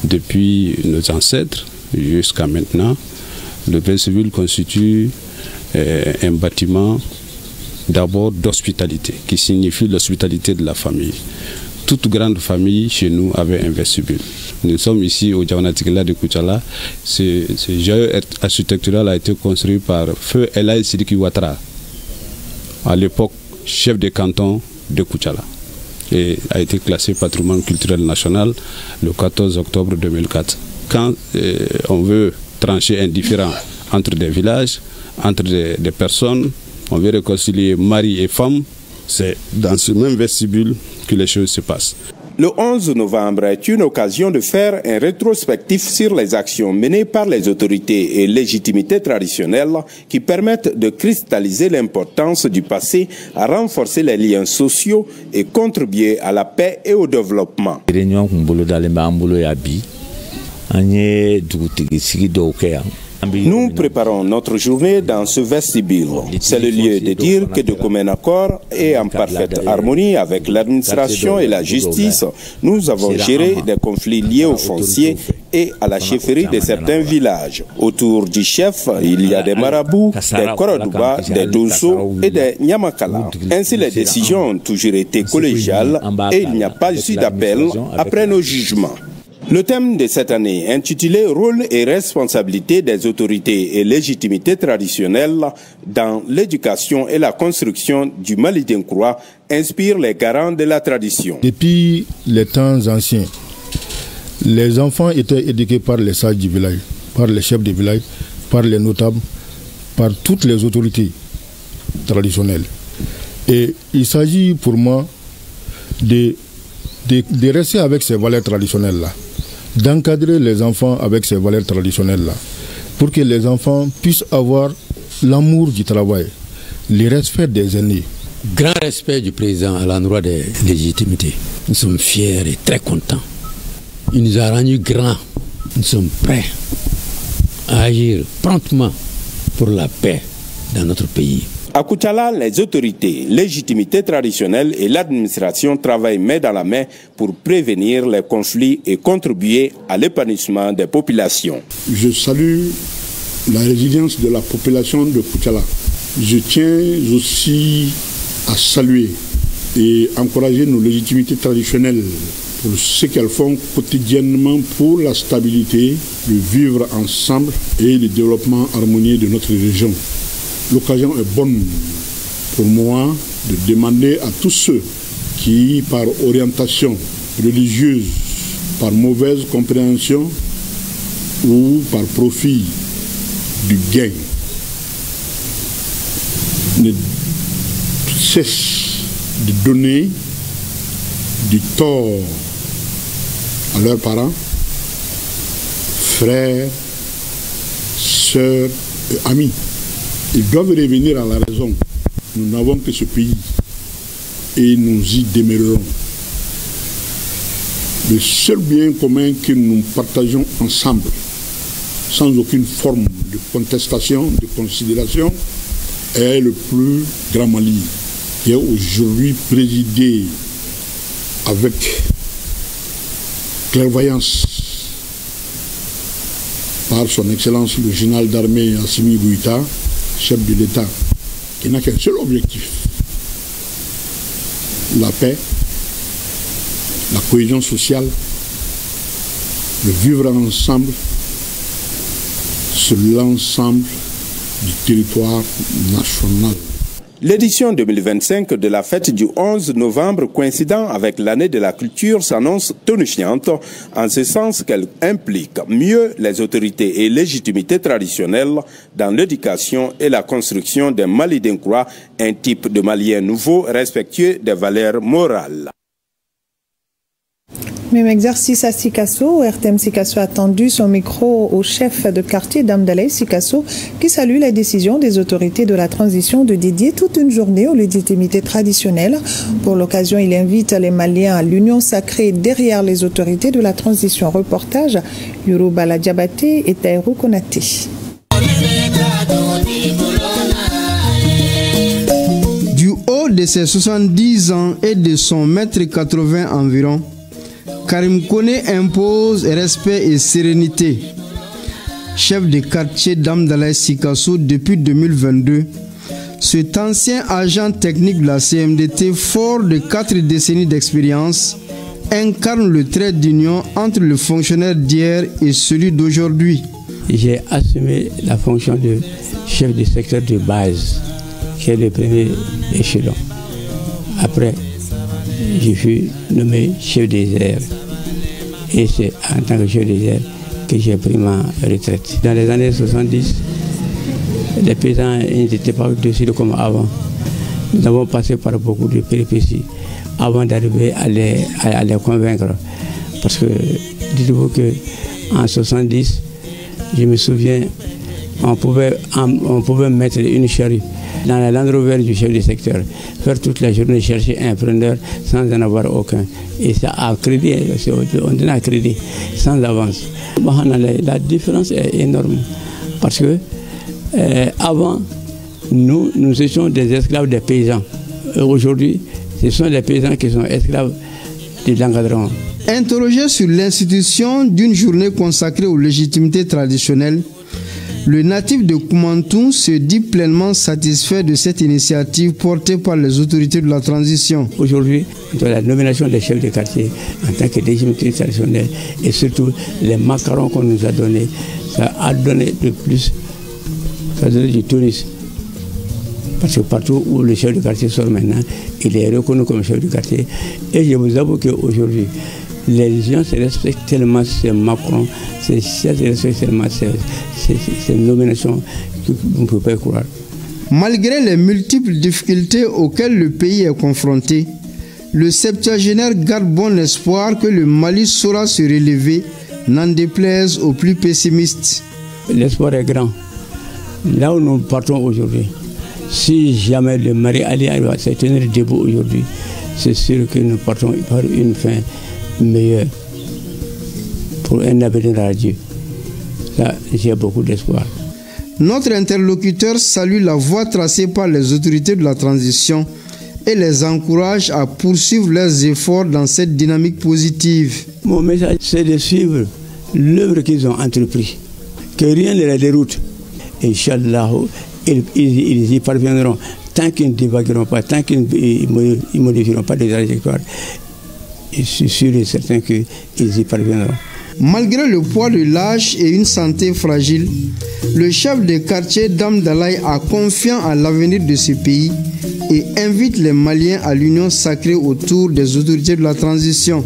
depuis nos ancêtres jusqu'à maintenant, le vestibule constitue un bâtiment d'abord d'hospitalité, qui signifie l'hospitalité de la famille. Toute grande famille chez nous avait un vestibule. Nous sommes ici au Djaouanatikela de Koutiala. Ce joyau architectural a été construit par Feu Elaï Sidiki Ouattara, à l'époque chef de canton de Koutiala, et a été classé patrimoine culturel national le 14 octobre 2004. Quand on veut trancher un différend entre des villages, entre des personnes, on veut réconcilier mari et femme, c'est dans ce même vestibule que les choses se passent. Le 11 novembre est une occasion de faire un rétrospectif sur les actions menées par les autorités et légitimités traditionnelles qui permettent de cristalliser l'importance du passé à renforcer les liens sociaux et contribuer à la paix et au développement. Nous préparons notre journée dans ce vestibule. C'est le lieu de dire que de commun accord et en parfaite harmonie avec l'administration et la justice, nous avons géré des conflits liés au foncier et à la chefferie de certains villages. Autour du chef, il y a des marabouts, des Korodouba, des Dosso et des Nyamakala. Ainsi, les décisions ont toujours été collégiales et il n'y a pas eu d'appel après nos jugements. Le thème de cette année, intitulé « Rôle et responsabilité des autorités et légitimité traditionnelle dans l'éducation et la construction du Mali d'Inkroua » inspire les garants de la tradition. Depuis les temps anciens, les enfants étaient éduqués par les sages du village, par les chefs du village, par les notables, par toutes les autorités traditionnelles. Et il s'agit pour moi de rester avec ces valeurs traditionnelles-là, d'encadrer les enfants avec ces valeurs traditionnelles-là, pour que les enfants puissent avoir l'amour du travail, le respect des aînés. Grand respect du président à l'endroit des légitimités. Nous sommes fiers et très contents. Il nous a rendus grands. Nous sommes prêts à agir promptement pour la paix dans notre pays. À Koutiala, les autorités, légitimités traditionnelles et l'administration travaillent main dans la main pour prévenir les conflits et contribuer à l'épanouissement des populations. Je salue la résilience de la population de Koutiala. Je tiens aussi à saluer et encourager nos légitimités traditionnelles pour ce qu'elles font quotidiennement pour la stabilité, le vivre ensemble et le développement harmonieux de notre région. L'occasion est bonne pour moi de demander à tous ceux qui, par orientation religieuse, par mauvaise compréhension ou par profit du gain, ne cessent de donner du tort à leurs parents, frères, sœurs et amis. Ils doivent revenir à la raison. Nous n'avons que ce pays et nous y demeurerons. Le seul bien commun que nous partageons ensemble, sans aucune forme de contestation, de considération, est le plus grand Mali, qui est aujourd'hui présidé avec clairvoyance par son Excellence le général d'armée Assimi Goïta, chef de l'État, qui n'a qu'un seul objectif: la paix, la cohésion sociale, le vivre ensemble sur l'ensemble du territoire national. L'édition 2025 de la fête du 11 novembre, coïncidant avec l'année de la culture, s'annonce tonifiante en ce sens qu'elle implique mieux les autorités et légitimités traditionnelles dans l'éducation et la construction d'un Mali d'Inkroua, un type de Malien nouveau respectueux des valeurs morales. Même exercice à Sikasso, RTM Sikasso a tendu son micro au chef de quartier d'Amdalaï Sikasso qui salue la décision des autorités de la transition de dédier toute une journée aux légitimités traditionnelles. Pour l'occasion, il invite les Maliens à l'union sacrée derrière les autorités de la transition. Reportage Yoruba Ladjabate et Taïrou Konaté. Du haut de ses 70 ans et de son mètre 80 environ, Karim Koné impose respect et sérénité. Chef de quartier d'Amdalaï Sikasso depuis 2022, cet ancien agent technique de la CMDT, fort de 4 décennies d'expérience, incarne le trait d'union entre le fonctionnaire d'hier et celui d'aujourd'hui. J'ai assumé la fonction de chef du secteur de base, qui est le premier échelon. Après, je fus nommé chef des airs. Et c'est en tant que chef des airs que j'ai pris ma retraite. Dans les années 70, les paysans n'étaient pas dessus comme avant. Nous avons passé par beaucoup de péripéties avant d'arriver à les convaincre. Parce que, dites-vous qu'en 70, je me souviens, on pouvait mettre une charrue dans la Land Rover du chef du secteur, faire toute la journée chercher un preneur sans en avoir aucun. Et ça a crédit, on donne un crédit sans avance. La différence est énorme Parce que avant, nous étions des esclaves des paysans. Aujourd'hui, ce sont les paysans qui sont esclaves de l'encadrement. Interrogé sur l'institution d'une journée consacrée aux légitimités traditionnelles, le natif de Koumantoum se dit pleinement satisfait de cette initiative portée par les autorités de la transition. Aujourd'hui, la nomination des chefs de quartier en tant que légitimités traditionnelles et surtout les macarons qu'on nous a donnés, ça a donné de plus, ça a donné du tourisme. Parce que partout où le chef de quartier sort maintenant, il est reconnu comme chef de quartier. Et je vous avoue qu'aujourd'hui, les gens se respectent tellement ces Macron, ces chefs se respectent tellement ces nominations qu'on ne peut pas croire. Malgré les multiples difficultés auxquelles le pays est confronté, le septuagénaire garde bon espoir que le Mali saura se relever, n'en déplaise aux plus pessimistes. L'espoir est grand. Là où nous partons aujourd'hui, si jamais le Mali arrive à se tenir debout aujourd'hui, c'est sûr que nous partons par une fin meilleure pour un avenir radieux. Là, j'ai beaucoup d'espoir. Notre interlocuteur salue la voie tracée par les autorités de la transition et les encourage à poursuivre leurs efforts dans cette dynamique positive. Mon message, c'est de suivre l'œuvre qu'ils ont entreprise, que rien ne les déroute. Inch'Allah, ils y parviendront tant qu'ils ne divagueront pas, tant qu'ils ne modifieront pas des trajectoires. Je suis sûr et certain qu'ils y parviendront. Malgré le poids de l'âge et une santé fragile, le chef de quartier d'Amdalaï a confiance en l'avenir de ce pays et invite les Maliens à l'union sacrée autour des autorités de la transition.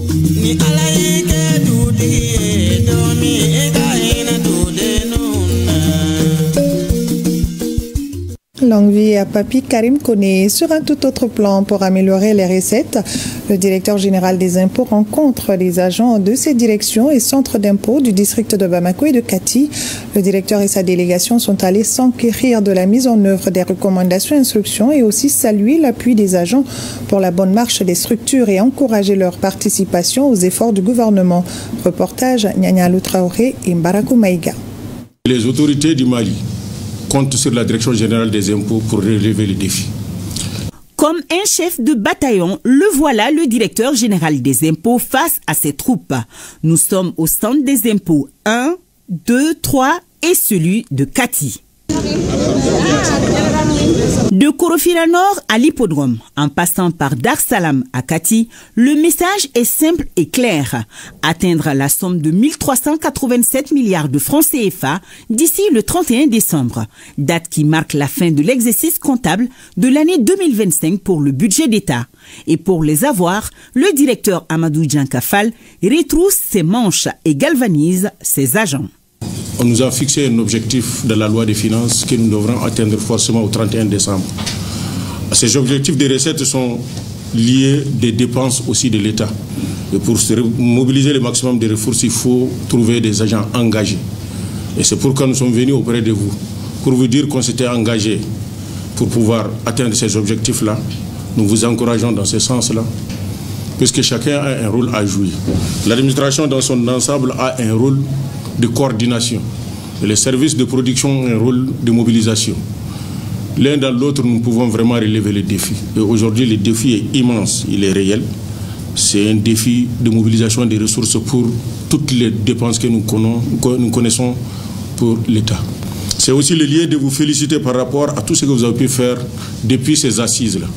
Longue vie à Papi Karim Koné. Sur un tout autre plan, pour améliorer les recettes, le directeur général des impôts rencontre les agents de ces directions et centres d'impôts du district de Bamako et de Kati. Le directeur et sa délégation sont allés s'enquérir de la mise en œuvre des recommandations et instructions et aussi saluer l'appui des agents pour la bonne marche des structures et encourager leur participation aux efforts du gouvernement. Reportage Nyanya Traoré et Mbarakou Maïga. Les autorités du Mali compte sur la Direction générale des impôts pour relever les défis. Comme un chef de bataillon, le voilà le directeur général des impôts face à ses troupes. Nous sommes au centre des impôts 1, 2, 3 et celui de Kati. De Korofina Nord à l'hippodrome, en passant par Dar Salam à Kati, le message est simple et clair. Atteindre la somme de 1387 milliards de francs CFA d'ici le 31 décembre, date qui marque la fin de l'exercice comptable de l'année 2025 pour le budget d'État. Et pour les avoirs, le directeur Amadou Djankafal retrousse ses manches et galvanise ses agents. On nous a fixé un objectif de la loi des finances que nous devrons atteindre forcément au 31 décembre. Ces objectifs de recettes sont liés des dépenses aussi de l'État. Et pour mobiliser le maximum de ressources, il faut trouver des agents engagés. Et c'est pourquoi nous sommes venus auprès de vous, pour vous dire qu'on s'était engagé pour pouvoir atteindre ces objectifs-là. Nous vous encourageons dans ce sens-là, puisque chacun a un rôle à jouer. L'administration dans son ensemble a un rôle de coordination. Et les services de production ont un rôle de mobilisation. L'un dans l'autre, nous pouvons vraiment relever les défis. Et aujourd'hui, le défi est immense, il est réel. C'est un défi de mobilisation des ressources pour toutes les dépenses que nous connaissons pour l'État. C'est aussi le lieu de vous féliciter par rapport à tout ce que vous avez pu faire depuis ces assises-là.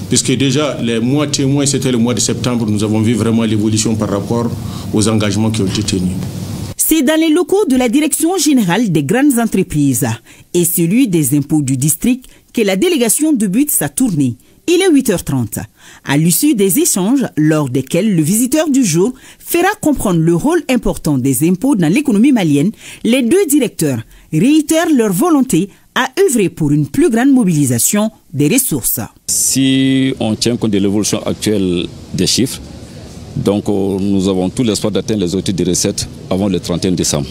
Puisque déjà, les mois témoins, c'était le mois de septembre, nous avons vu vraiment l'évolution par rapport aux engagements qui ont été tenus. C'est dans les locaux de la Direction générale des grandes entreprises et celui des impôts du district que la délégation débute sa tournée. Il est 8h30. À l'issue des échanges, lors desquels le visiteur du jour fera comprendre le rôle important des impôts dans l'économie malienne, les deux directeurs réitèrent leur volonté à œuvrer pour une plus grande mobilisation des ressources. Si on tient compte de l'évolution actuelle des chiffres, donc nous avons tout l'espoir d'atteindre les objectifs de recettes avant le 31 décembre.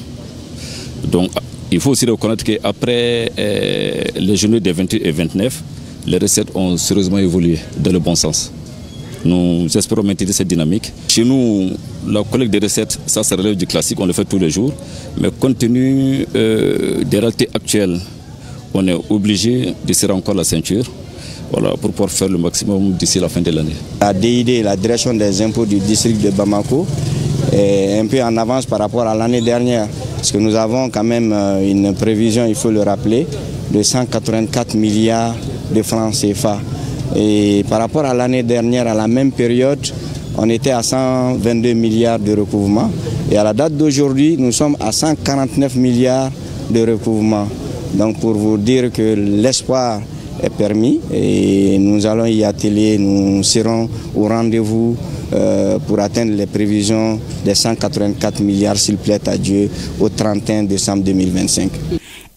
Donc il faut aussi reconnaître qu'après les journées des 28 et 29, les recettes ont sérieusement évolué dans le bon sens. Nous espérons maintenir cette dynamique. Chez nous, la collecte des recettes, ça relève du classique, on le fait tous les jours. Mais compte tenu des réalités actuelles, on est obligé de serrer encore la ceinture, voilà, pour pouvoir faire le maximum d'ici la fin de l'année. La DID, la direction des impôts du district de Bamako, est un peu en avance par rapport à l'année dernière. Parce que nous avons quand même une prévision, il faut le rappeler, de 184 milliards de francs CFA. Et par rapport à l'année dernière, à la même période, on était à 122 milliards de recouvrement. Et à la date d'aujourd'hui, nous sommes à 149 milliards de recouvrement. Donc pour vous dire que l'espoir est permis et nous allons y atteler, nous serons au rendez-vous pour atteindre les prévisions des 184 milliards, s'il plaît à Dieu, au 31 décembre 2025.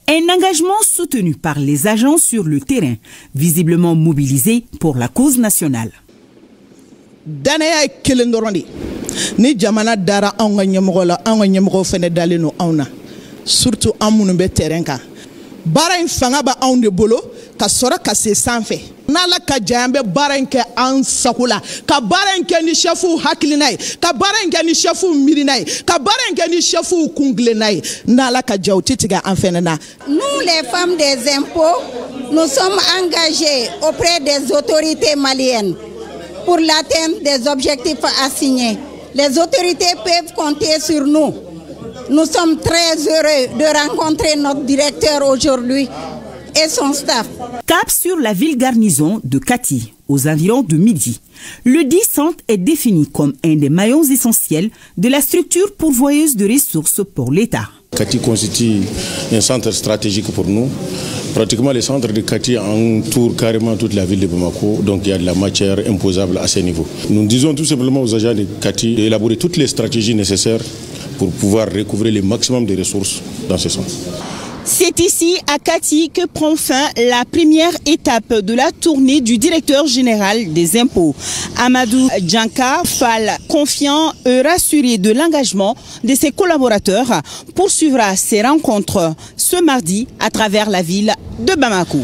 Un engagement soutenu par les agents sur le terrain, visiblement mobilisés pour la cause nationale. Danaya kelendorandi ni jamana dara anw ka ɲɛmɔgɔ la anw ka ɲɛmɔgɔ fɛnɛ dalen no anw na surtout an minnu bɛ terrain kan baara in fanga bɛ anw de bolo ka sɔrɔ ka se sanfɛ n'Ala ka jɛ an bɛ baara in kɛ an sago la ka baara in kɛ ni cheffu hakilina ye ka baara in kɛ ni cheffu miirina ye ka baara in kɛ ni cheffu kungilenna ye n'Ala ka jɛ o tɛ tigɛ an fɛnɛ na. Nous les femmes des impôts nous sommes engagées auprès des autorités maliennes pour l'atteinte des objectifs assignés. Les autorités peuvent compter sur nous. Nous sommes très heureux de rencontrer notre directeur aujourd'hui et son staff. Cap sur la ville garnison de Kati, aux environs de midi. Le 10 centre est défini comme un des maillons essentiels de la structure pourvoyeuse de ressources pour l'État. Kati constitue un centre stratégique pour nous. Pratiquement les centres de Kati entourent carrément toute la ville de Bamako, donc il y a de la matière imposable à ce niveau. Nous disons tout simplement aux agents de Kati d'élaborer toutes les stratégies nécessaires pour pouvoir recouvrer le maximum de ressources dans ce centre. C'est ici, à Kati, que prend fin la première étape de la tournée du directeur général des impôts. Amadou Djanka Fall, confiant et rassuré de l'engagement de ses collaborateurs, poursuivra ses rencontres ce mardi à travers la ville de Bamako.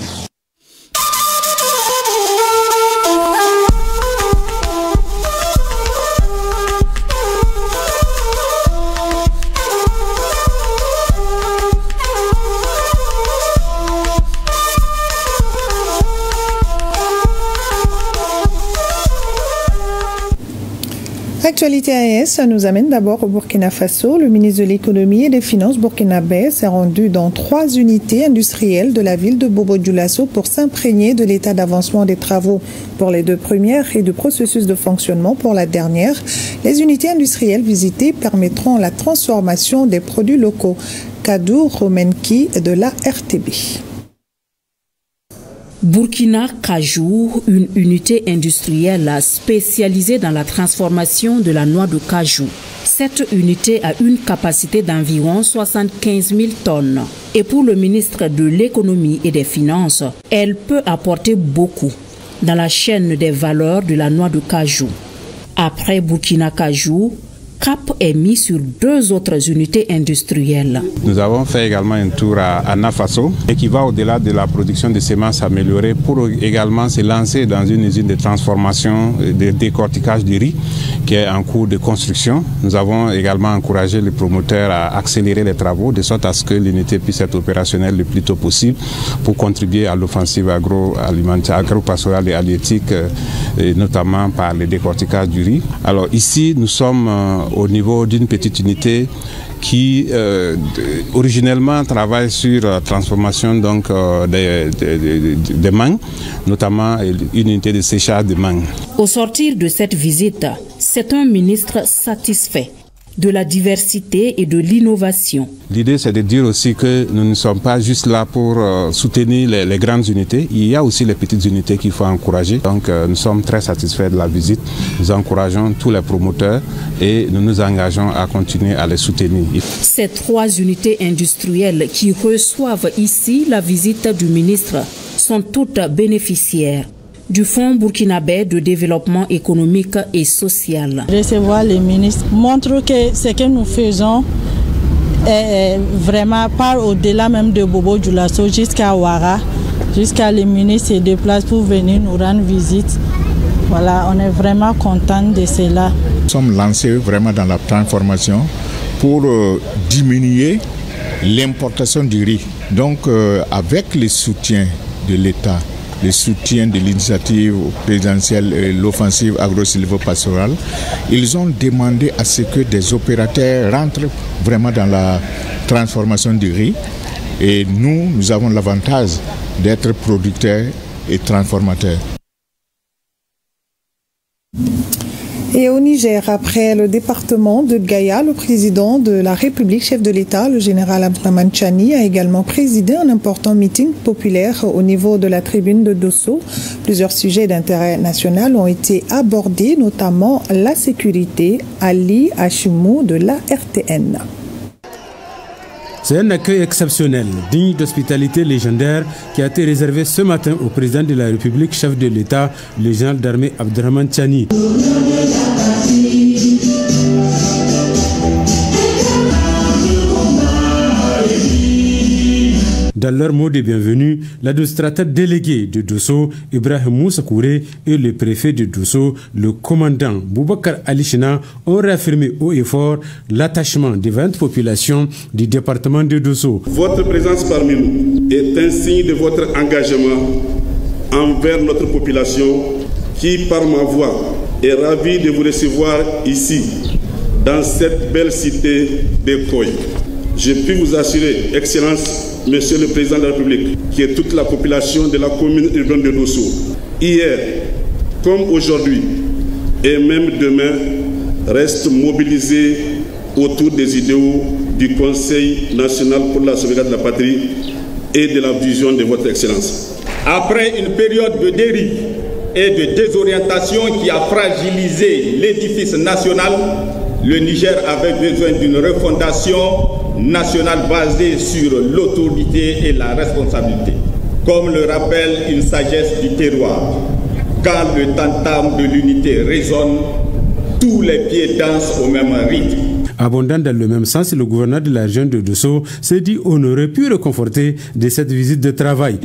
L'actualité AES nous amène d'abord au Burkina Faso. Le ministre de l'économie et des finances burkinabé s'est rendu dans 3 unités industrielles de la ville de Bobo-Dioulasso pour s'imprégner de l'état d'avancement des travaux pour les 2 premières et du processus de fonctionnement pour la dernière. Les unités industrielles visitées permettront la transformation des produits locaux. Kadou Romenki de la RTB. Burkina Cajou, une unité industrielle spécialisée dans la transformation de la noix de cajou. Cette unité a une capacité d'environ 75 000 tonnes. Et pour le ministre de l'économie et des finances, elle peut apporter beaucoup dans la chaîne des valeurs de la noix de cajou. Après Burkina Cajou, cap est mis sur 2 autres unités industrielles. Nous avons fait également un tour à Nafaso et qui va au-delà de la production de semences améliorées pour également se lancer dans une usine de transformation, de décortiquage du riz qui est en cours de construction. Nous avons également encouragé les promoteurs à accélérer les travaux de sorte à ce que l'unité puisse être opérationnelle le plus tôt possible pour contribuer à l'offensive agroalimentaire, agro-pastorale et halieutique, notamment par le décortiquage du riz. Alors ici, nous sommes au niveau d'une petite unité qui originellement travaille sur la transformation donc, des mangues, notamment une unité de séchage de mangues. Au sortir de cette visite, c'est un ministre satisfait de la diversité et de l'innovation. L'idée, c'est de dire aussi que nous ne sommes pas juste là pour soutenir les grandes unités. Il y a aussi les petites unités qu'il faut encourager. Donc, nous sommes très satisfaits de la visite. Nous encourageons tous les promoteurs et nous nous engageons à continuer à les soutenir. Ces 3 unités industrielles qui reçoivent ici la visite du ministre sont toutes bénéficiaires du Fonds burkinabé de développement économique et social. Recevoir les ministres montre que ce que nous faisons est vraiment part au-delà même de Bobo-Dioulasso jusqu'à Ouara. jusqu'à le ministre se déplace pour venir nous rendre visite. Voilà, on est vraiment content de cela. Nous sommes lancés vraiment dans la transformation pour diminuer l'importation du riz. Donc avec le soutien de l'État, le soutien de l'initiative présidentielle et l'offensive agro-silvopastorale, ils ont demandé à ce que des opérateurs rentrent vraiment dans la transformation du riz. Et nous avons l'avantage d'être producteurs et transformateurs. Et au Niger, après le département de Gaya, le président de la République, chef de l'État, le général Abdraman Chani, a également présidé un important meeting populaire au niveau de la tribune de Dosso. Plusieurs sujets d'intérêt national ont été abordés, notamment la sécurité. Ali Hachimou de la RTN. C'est un accueil exceptionnel, digne d'hospitalité légendaire, qui a été réservé ce matin au président de la République, chef de l'État, le général d'armée Abdraman Chani. Dans leur mot de bienvenue, l'administrateur délégué de Dosso, Ibrahim Moussa Kouré, et le préfet de Dosso, le commandant Boubacar Alishina, ont réaffirmé haut et fort l'attachement des 20 populations du département de Dosso. Votre présence parmi nous est un signe de votre engagement envers notre population qui, par ma voix, est ravie de vous recevoir ici, dans cette belle cité de Koy. Je puis vous assurer, Excellence, Monsieur le Président de la République, qui est toute la population de la commune urbaine de Dosso, hier comme aujourd'hui et même demain, reste mobilisée autour des idéaux du Conseil national pour la sauvegarde de la patrie et de la vision de votre Excellence. Après une période de dérive et de désorientation qui a fragilisé l'édifice national, le Niger avait besoin d'une refondation nationale basée sur l'autorité et la responsabilité. Comme le rappelle une sagesse du terroir, quand le tam-tam de l'unité résonne, tous les pieds dansent au même rythme. Abondant dans le même sens, le gouverneur de la région de Dosso s'est dit honoré puis réconforté de cette visite de travail.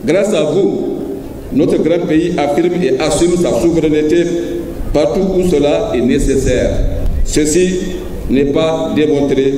Grâce à vous, notre grand pays affirme et assume sa souveraineté partout où cela est nécessaire. Ceci n'est pas démontré,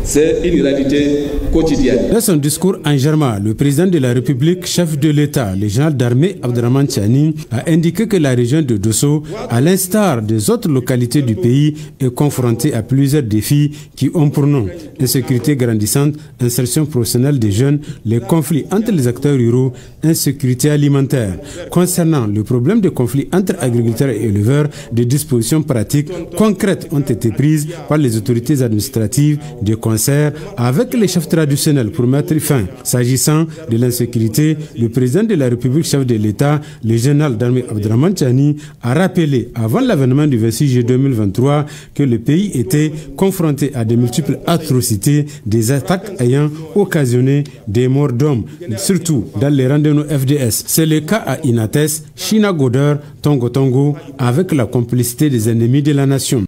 c'est une réalité quotidienne. Dans son discours en germain, le président de la République, chef de l'État, le général d'armée Abdraman Chani, a indiqué que la région de Dosso, à l'instar des autres localités du pays, est confrontée à plusieurs défis qui ont pour nom insécurité grandissante, insertion professionnelle des jeunes, les conflits entre les acteurs ruraux, insécurité alimentaire. Concernant le problème de conflits entre agriculteurs et éleveurs, des dispositions pratiques concrètes ont été prises par les autorités administratives de concert avec les chefs traditionnels pour mettre fin. S'agissant de l'insécurité, le président de la République, chef de l'État, le général d'armée Abdraman Chani, a rappelé avant l'avènement du 26 juillet 2023 que le pays était confronté à de multiples atrocités, des attaques ayant occasionné des morts d'hommes, surtout dans les rangs de nos FDS. C'est le cas à Inates, China Godeur, Tongo Tongo, avec la complicité des ennemis de la nation.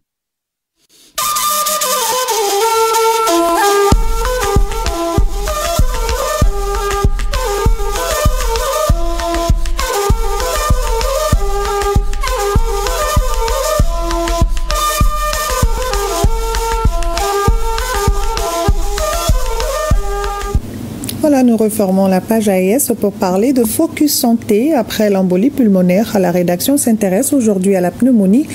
Voilà, nous reformons la page AES pour parler de Focus Santé. Après l'embolie pulmonaire, la rédaction s'intéresse aujourd'hui à la pneumonie.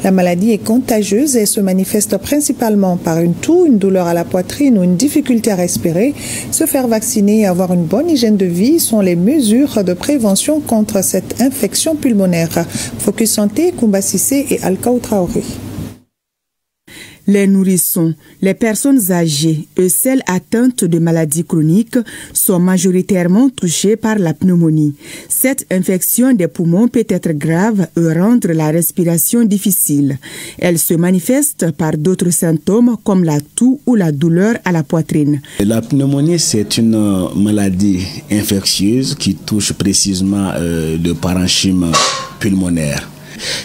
La maladie est contagieuse et se manifeste principalement par une toux, une douleur à la poitrine ou une difficulté à respirer. Se faire vacciner et avoir une bonne hygiène de vie sont les mesures de prévention contre cette infection pulmonaire. Focus Santé, Koumba Sissé et Alkaou Traoré. Les nourrissons, les personnes âgées et celles atteintes de maladies chroniques sont majoritairement touchées par la pneumonie. Cette infection des poumons peut être grave et rendre la respiration difficile. Elle se manifeste par d'autres symptômes comme la toux ou la douleur à la poitrine. La pneumonie, c'est une maladie infectieuse qui touche précisément le parenchyme pulmonaire.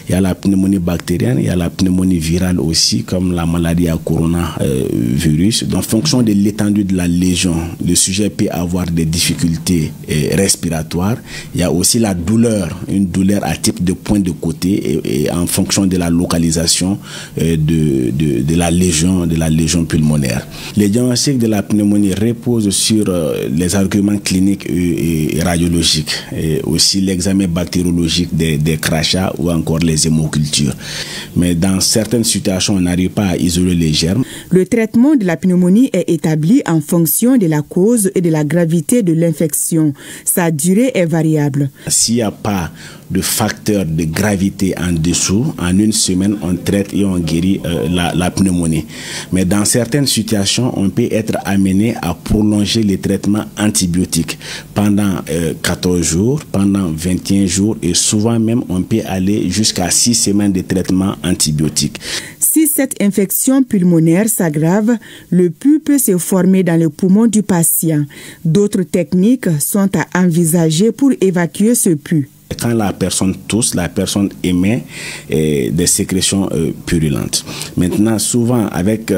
Il y a la pneumonie bactérienne, il y a la pneumonie virale aussi, comme la maladie à coronavirus. Donc, en fonction de l'étendue de la lésion, le sujet peut avoir des difficultés respiratoires. Il y a aussi la douleur, une douleur à type de point de côté et en fonction de la localisation de la légion pulmonaire. Les diagnostics de la pneumonie reposent sur les arguments cliniques et radiologiques, et aussi l'examen bactériologique des crachats ou encore les hémocultures. Mais dans certaines situations, on n'arrive pas à isoler les germes. Le traitement de la pneumonie est établi en fonction de la cause et de la gravité de l'infection. Sa durée est variable. S'il n'y a pas de facteur de gravité en dessous, en une semaine, on traite et on guérit la pneumonie. Mais dans certaines situations, on peut être amené à prolonger les traitements antibiotiques pendant 14 jours, pendant 21 jours et souvent même on peut aller jusqu'à 6 semaines de traitement antibiotique. Si cette infection pulmonaire s'aggrave, le pus peut se former dans le poumon du patient. D'autres techniques sont à envisager pour évacuer ce pus. Quand la personne tousse, la personne émet des sécrétions purulentes. Maintenant, souvent avec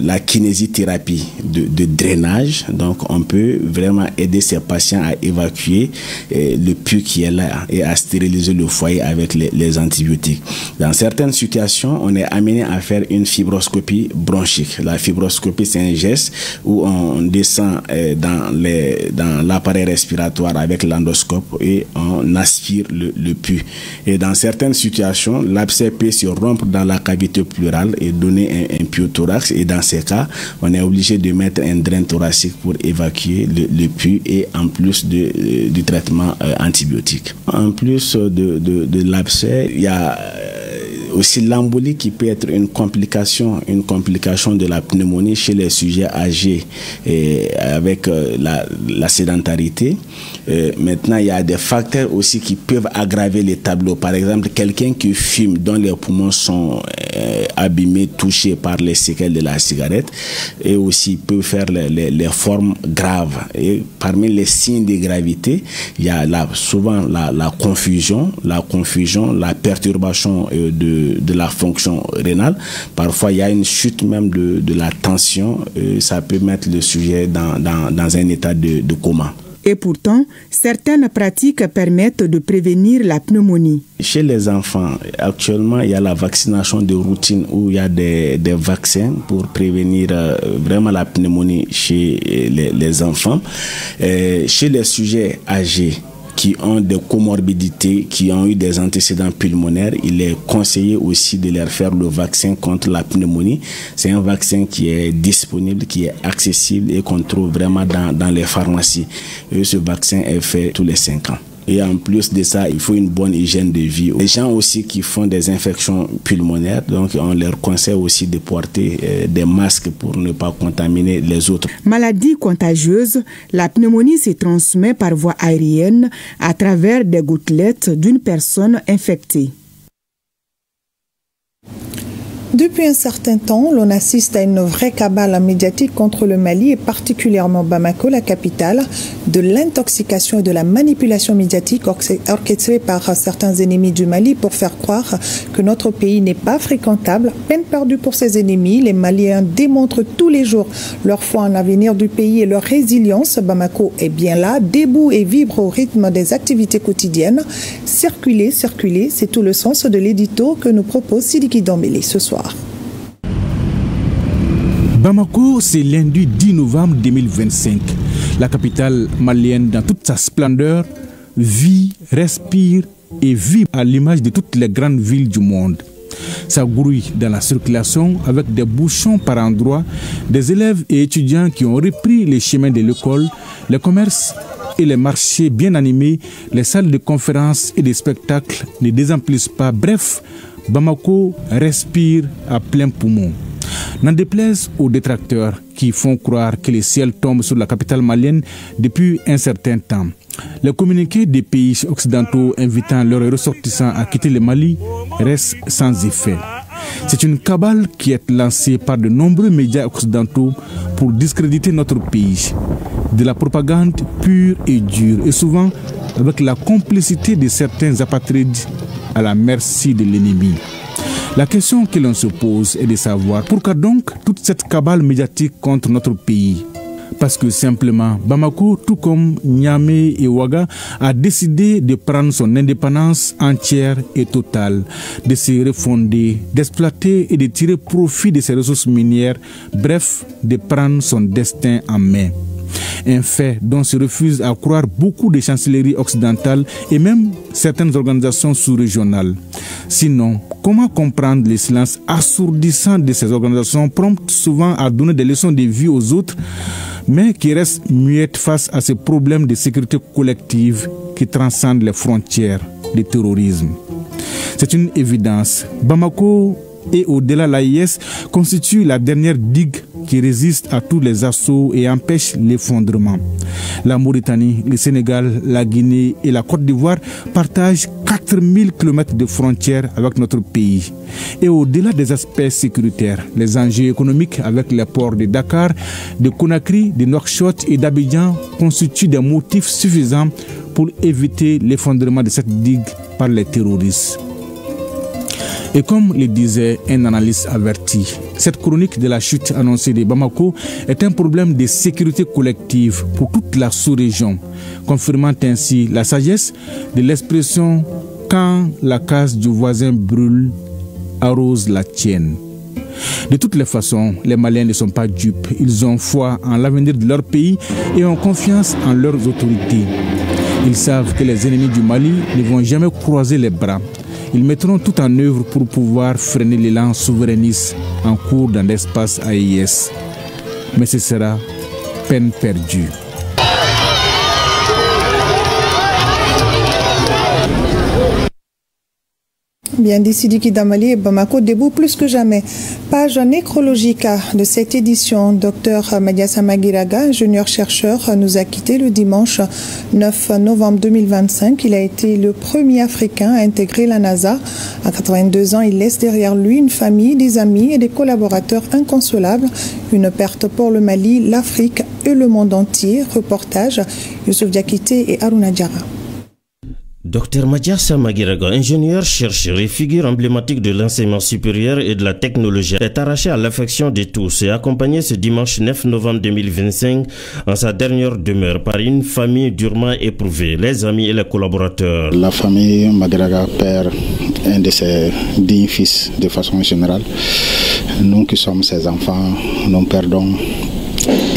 la kinésithérapie de drainage, donc on peut vraiment aider ces patients à évacuer le pus qui est là et à stériliser le foyer avec les antibiotiques. Dans certaines situations, on est amené à faire une fibroscopie bronchique. La fibroscopie, c'est un geste où on descend dans l'appareil respiratoire avec l'endoscope et on aspire le pus. Et dans certaines situations, l'abcès peut se rompre dans la cavité pleurale et donner un pyothorax. Et dans ces cas, on est obligé de mettre un drain thoracique pour évacuer le pus et en plus du traitement antibiotique. En plus de l'abcès, il y a aussi l'embolie qui peut être une complication de la pneumonie chez les sujets âgés avec la sédentarité. Maintenant, il y a des facteurs aussi qui peuvent aggraver les tableaux. Par exemple, quelqu'un qui fume, dont les poumons sont abîmés, touchés par les séquelles de la cigarette, et aussi peut faire les formes graves. Et parmi les signes de gravité, il y a souvent la confusion, la perturbation de la fonction rénale. Parfois, il y a une chute même de la tension. Ça peut mettre le sujet dans un état de coma. Et pourtant, certaines pratiques permettent de prévenir la pneumonie. Chez les enfants, actuellement, il y a la vaccination de routine où il y a des vaccins pour prévenir vraiment la pneumonie chez les enfants. Chez les sujets âgés qui ont des comorbidités, qui ont eu des antécédents pulmonaires, il est conseillé aussi de leur faire le vaccin contre la pneumonie. C'est un vaccin qui est disponible, qui est accessible et qu'on trouve vraiment dans les pharmacies. Et ce vaccin est fait tous les 5 ans. Et en plus de ça, il faut une bonne hygiène de vie. Les gens aussi qui font des infections pulmonaires, donc on leur conseille aussi de porter des masques pour ne pas contaminer les autres. Maladie contagieuse, la pneumonie se transmet par voie aérienne à travers des gouttelettes d'une personne infectée. Depuis un certain temps, l'on assiste à une vraie cabale médiatique contre le Mali et particulièrement Bamako, la capitale, de l'intoxication et de la manipulation médiatique orchestrée par certains ennemis du Mali pour faire croire que notre pays n'est pas fréquentable. Peine perdue pour ses ennemis, les Maliens démontrent tous les jours leur foi en l'avenir du pays et leur résilience. Bamako est bien là, debout et vibre au rythme des activités quotidiennes. Circuler, c'est tout le sens de l'édito que nous propose Sidiki Dombele ce soir. Bamako, c'est lundi 10 novembre 2025. La capitale malienne, dans toute sa splendeur, vit, respire et vit à l'image de toutes les grandes villes du monde. Ça grouille dans la circulation avec des bouchons par endroits, des élèves et étudiants qui ont repris les chemins de l'école, les commerces et les marchés bien animés, les salles de conférences et de spectacles ne désemplissent pas. Bref, Bamako respire à plein poumon. N'en déplaise aux détracteurs qui font croire que le ciel tombe sur la capitale malienne depuis un certain temps. Les communiqués des pays occidentaux invitant leurs ressortissants à quitter le Mali restent sans effet. C'est une cabale qui est lancée par de nombreux médias occidentaux pour discréditer notre pays. De la propagande pure et dure, et souvent avec la complicité de certains apatrides à la merci de l'ennemi. La question que l'on se pose est de savoir pourquoi donc toute cette cabale médiatique contre notre pays. Parce que simplement, Bamako, tout comme Niamey et Ouaga, a décidé de prendre son indépendance entière et totale, de se refonder, d'exploiter et de tirer profit de ses ressources minières, bref, de prendre son destin en main. Un fait dont se refusent à croire beaucoup de chancelleries occidentales et même certaines organisations sous-régionales. Sinon, comment comprendre le silence assourdissant de ces organisations promptes souvent à donner des leçons de vie aux autres, mais qui restent muettes face à ces problèmes de sécurité collective qui transcendent les frontières du terrorisme? C'est une évidence. Bamako et au-delà l'AIS constitue la dernière digue qui résiste à tous les assauts et empêche l'effondrement. La Mauritanie, le Sénégal, la Guinée et la Côte d'Ivoire partagent 4000 km de frontières avec notre pays. Et au-delà des aspects sécuritaires, les enjeux économiques avec les ports de Dakar, de Conakry, de Nouakchott et d'Abidjan constituent des motifs suffisants pour éviter l'effondrement de cette digue par les terroristes. Et comme le disait un analyste averti, cette chronique de la chute annoncée de Bamako est un problème de sécurité collective pour toute la sous-région, confirmant ainsi la sagesse de l'expression « quand la case du voisin brûle, arrose la tienne ». De toutes les façons, les Maliens ne sont pas dupes. Ils ont foi en l'avenir de leur pays et ont confiance en leurs autorités. Ils savent que les ennemis du Mali ne vont jamais croiser les bras. Ils mettront tout en œuvre pour pouvoir freiner l'élan souverainiste en cours dans l'espace AIS. Mais ce sera peine perdue. Bien d'ici Damali et Bamako debout plus que jamais. Page nécrologique de cette édition. Dr Madiassa Maguiraga, ingénieur-chercheur, nous a quitté le dimanche 9 novembre 2025. Il a été le premier Africain à intégrer la NASA. À 82 ans, il laisse derrière lui une famille, des amis et des collaborateurs inconsolables. Une perte pour le Mali, l'Afrique et le monde entier. Reportage Youssouf Diakité et Aruna Diarra. Dr Madiassa Maguiraga, ingénieur-chercheur et figure emblématique de l'enseignement supérieur et de la technologie, est arraché à l'affection de tous et accompagné ce dimanche 9 novembre 2025 en sa dernière demeure par une famille durement éprouvée, les amis et les collaborateurs. La famille Maguiraga perd un de ses dignes fils de façon générale. Nous qui sommes ses enfants, nous perdons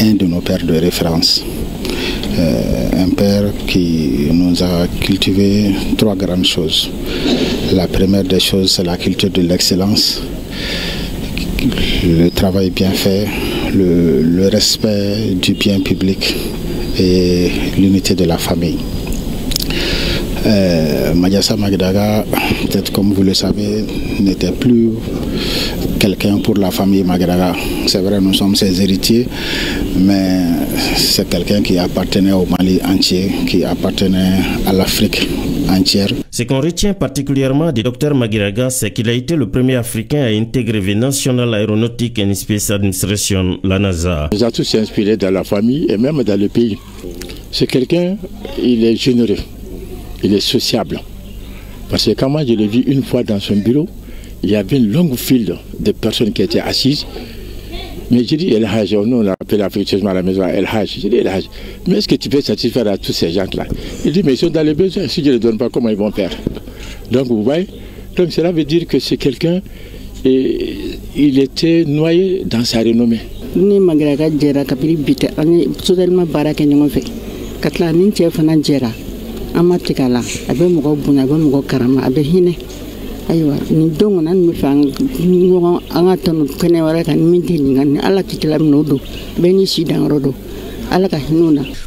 un de nos pères de référence. Un père qui nous a cultivé trois grandes choses. La première des choses, c'est la culture de l'excellence, le travail bien fait, le respect du bien public et l'unité de la famille. Madiassa Maguiraga, peut-être comme vous le savez, n'était plus quelqu'un pour la famille Maguiraga. C'est vrai, nous sommes ses héritiers, mais c'est quelqu'un qui appartenait au Mali entier, qui appartenait à l'Afrique entière. Ce qu'on retient particulièrement du Dr Maguiraga, c'est qu'il a été le premier Africain à intégrer the National Aeronautic and Space Administration, la NASA. Nous avons tous inspirés dans la famille et même dans le pays. C'est quelqu'un, il est généreux, il est sociable. Parce que quand moi je l'ai vu une fois dans son bureau, il y avait une longue file de personnes qui étaient assises. Mais j'ai dit, El Haj, nous on l'appelle affectueusement à la maison El Haj. J'ai dit, El Haj, mais est-ce que tu peux satisfaire à tous ces gens-là? Il dit, mais ils sont dans les besoins. Si je ne les donne pas, comment ils vont faire? Donc vous voyez, donc cela veut dire que c'est quelqu'un, et il était noyé dans sa renommée. Ni Maguiraga jera kapiri bite ani soudainement baraka nyongo fe katla nin che fana jera amatikala abe mo buna abe mo karama abe hine aywa ni dongo nan mi fang ngo anga tonu kene wara kan mi dini ngani ala kitilam nodo beni sidan rodo.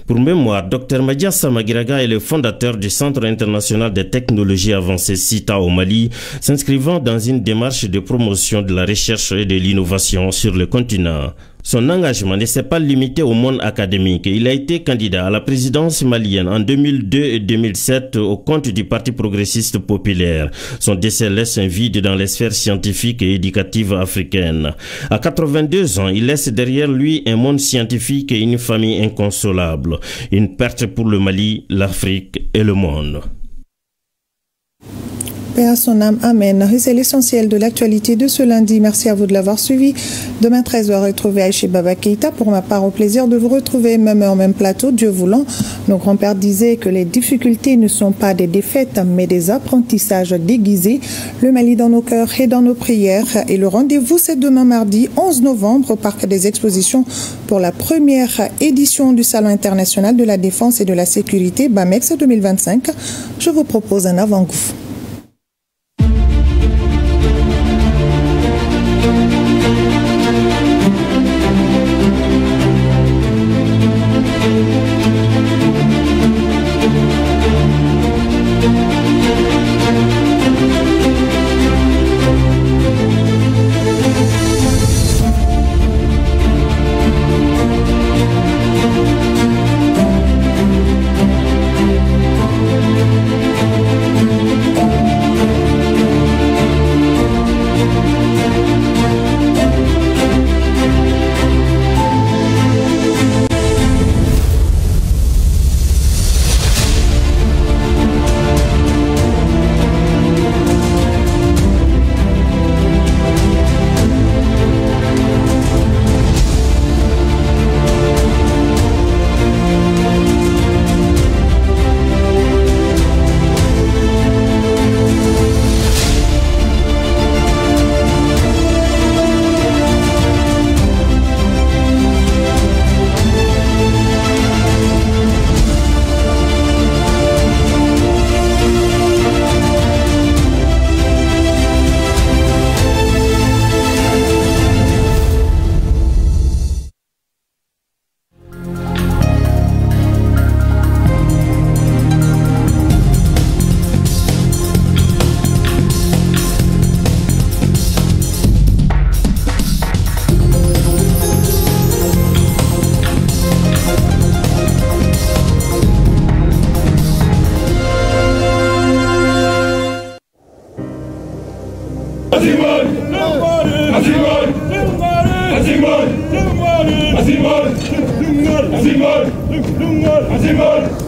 Pour mémoire, Dr Madiassa Maguiraga est le fondateur du Centre international des technologies avancées CITA au Mali, s'inscrivant dans une démarche de promotion de la recherche et de l'innovation sur le continent. Son engagement ne s'est pas limité au monde académique. Il a été candidat à la présidence malienne en 2002 et 2007 au compte du Parti progressiste populaire. Son décès laisse un vide dans les sphères scientifiques et éducatives africaines. À 82 ans, il laisse derrière lui un monde scientifique et une famille inconsolable. Une perte pour le Mali, l'Afrique et le monde. Paix à son âme, amen. C'est l'essentiel de l'actualité de ce lundi. Merci à vous de l'avoir suivi. Demain 13h, retrouvez Aïché Baba Keïta. Pour ma part, au plaisir de vous retrouver même heure, même plateau, Dieu voulant. Nos grands-pères disaient que les difficultés ne sont pas des défaites, mais des apprentissages déguisés. Le Mali dans nos cœurs et dans nos prières. Et le rendez-vous, c'est demain mardi 11 novembre au Parc des Expositions pour la première édition du Salon international de la défense et de la sécurité BAMEX 2025. Je vous propose un avant-goût.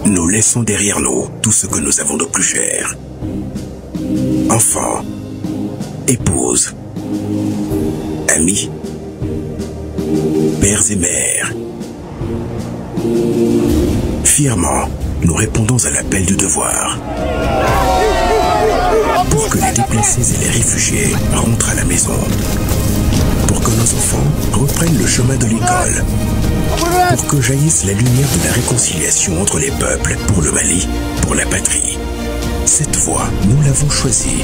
Nous laissons derrière nous tout ce que nous avons de plus cher. Enfants, épouses, amis, pères et mères. Fièrement, nous répondons à l'appel du devoir. Pour que les déplacés et les réfugiés rentrent à la maison. Pour que nos enfants reprennent le chemin de l'école. Pour que jaillisse la lumière de la réconciliation entre les peuples, pour le Mali, pour la patrie. Cette voie, nous l'avons choisie.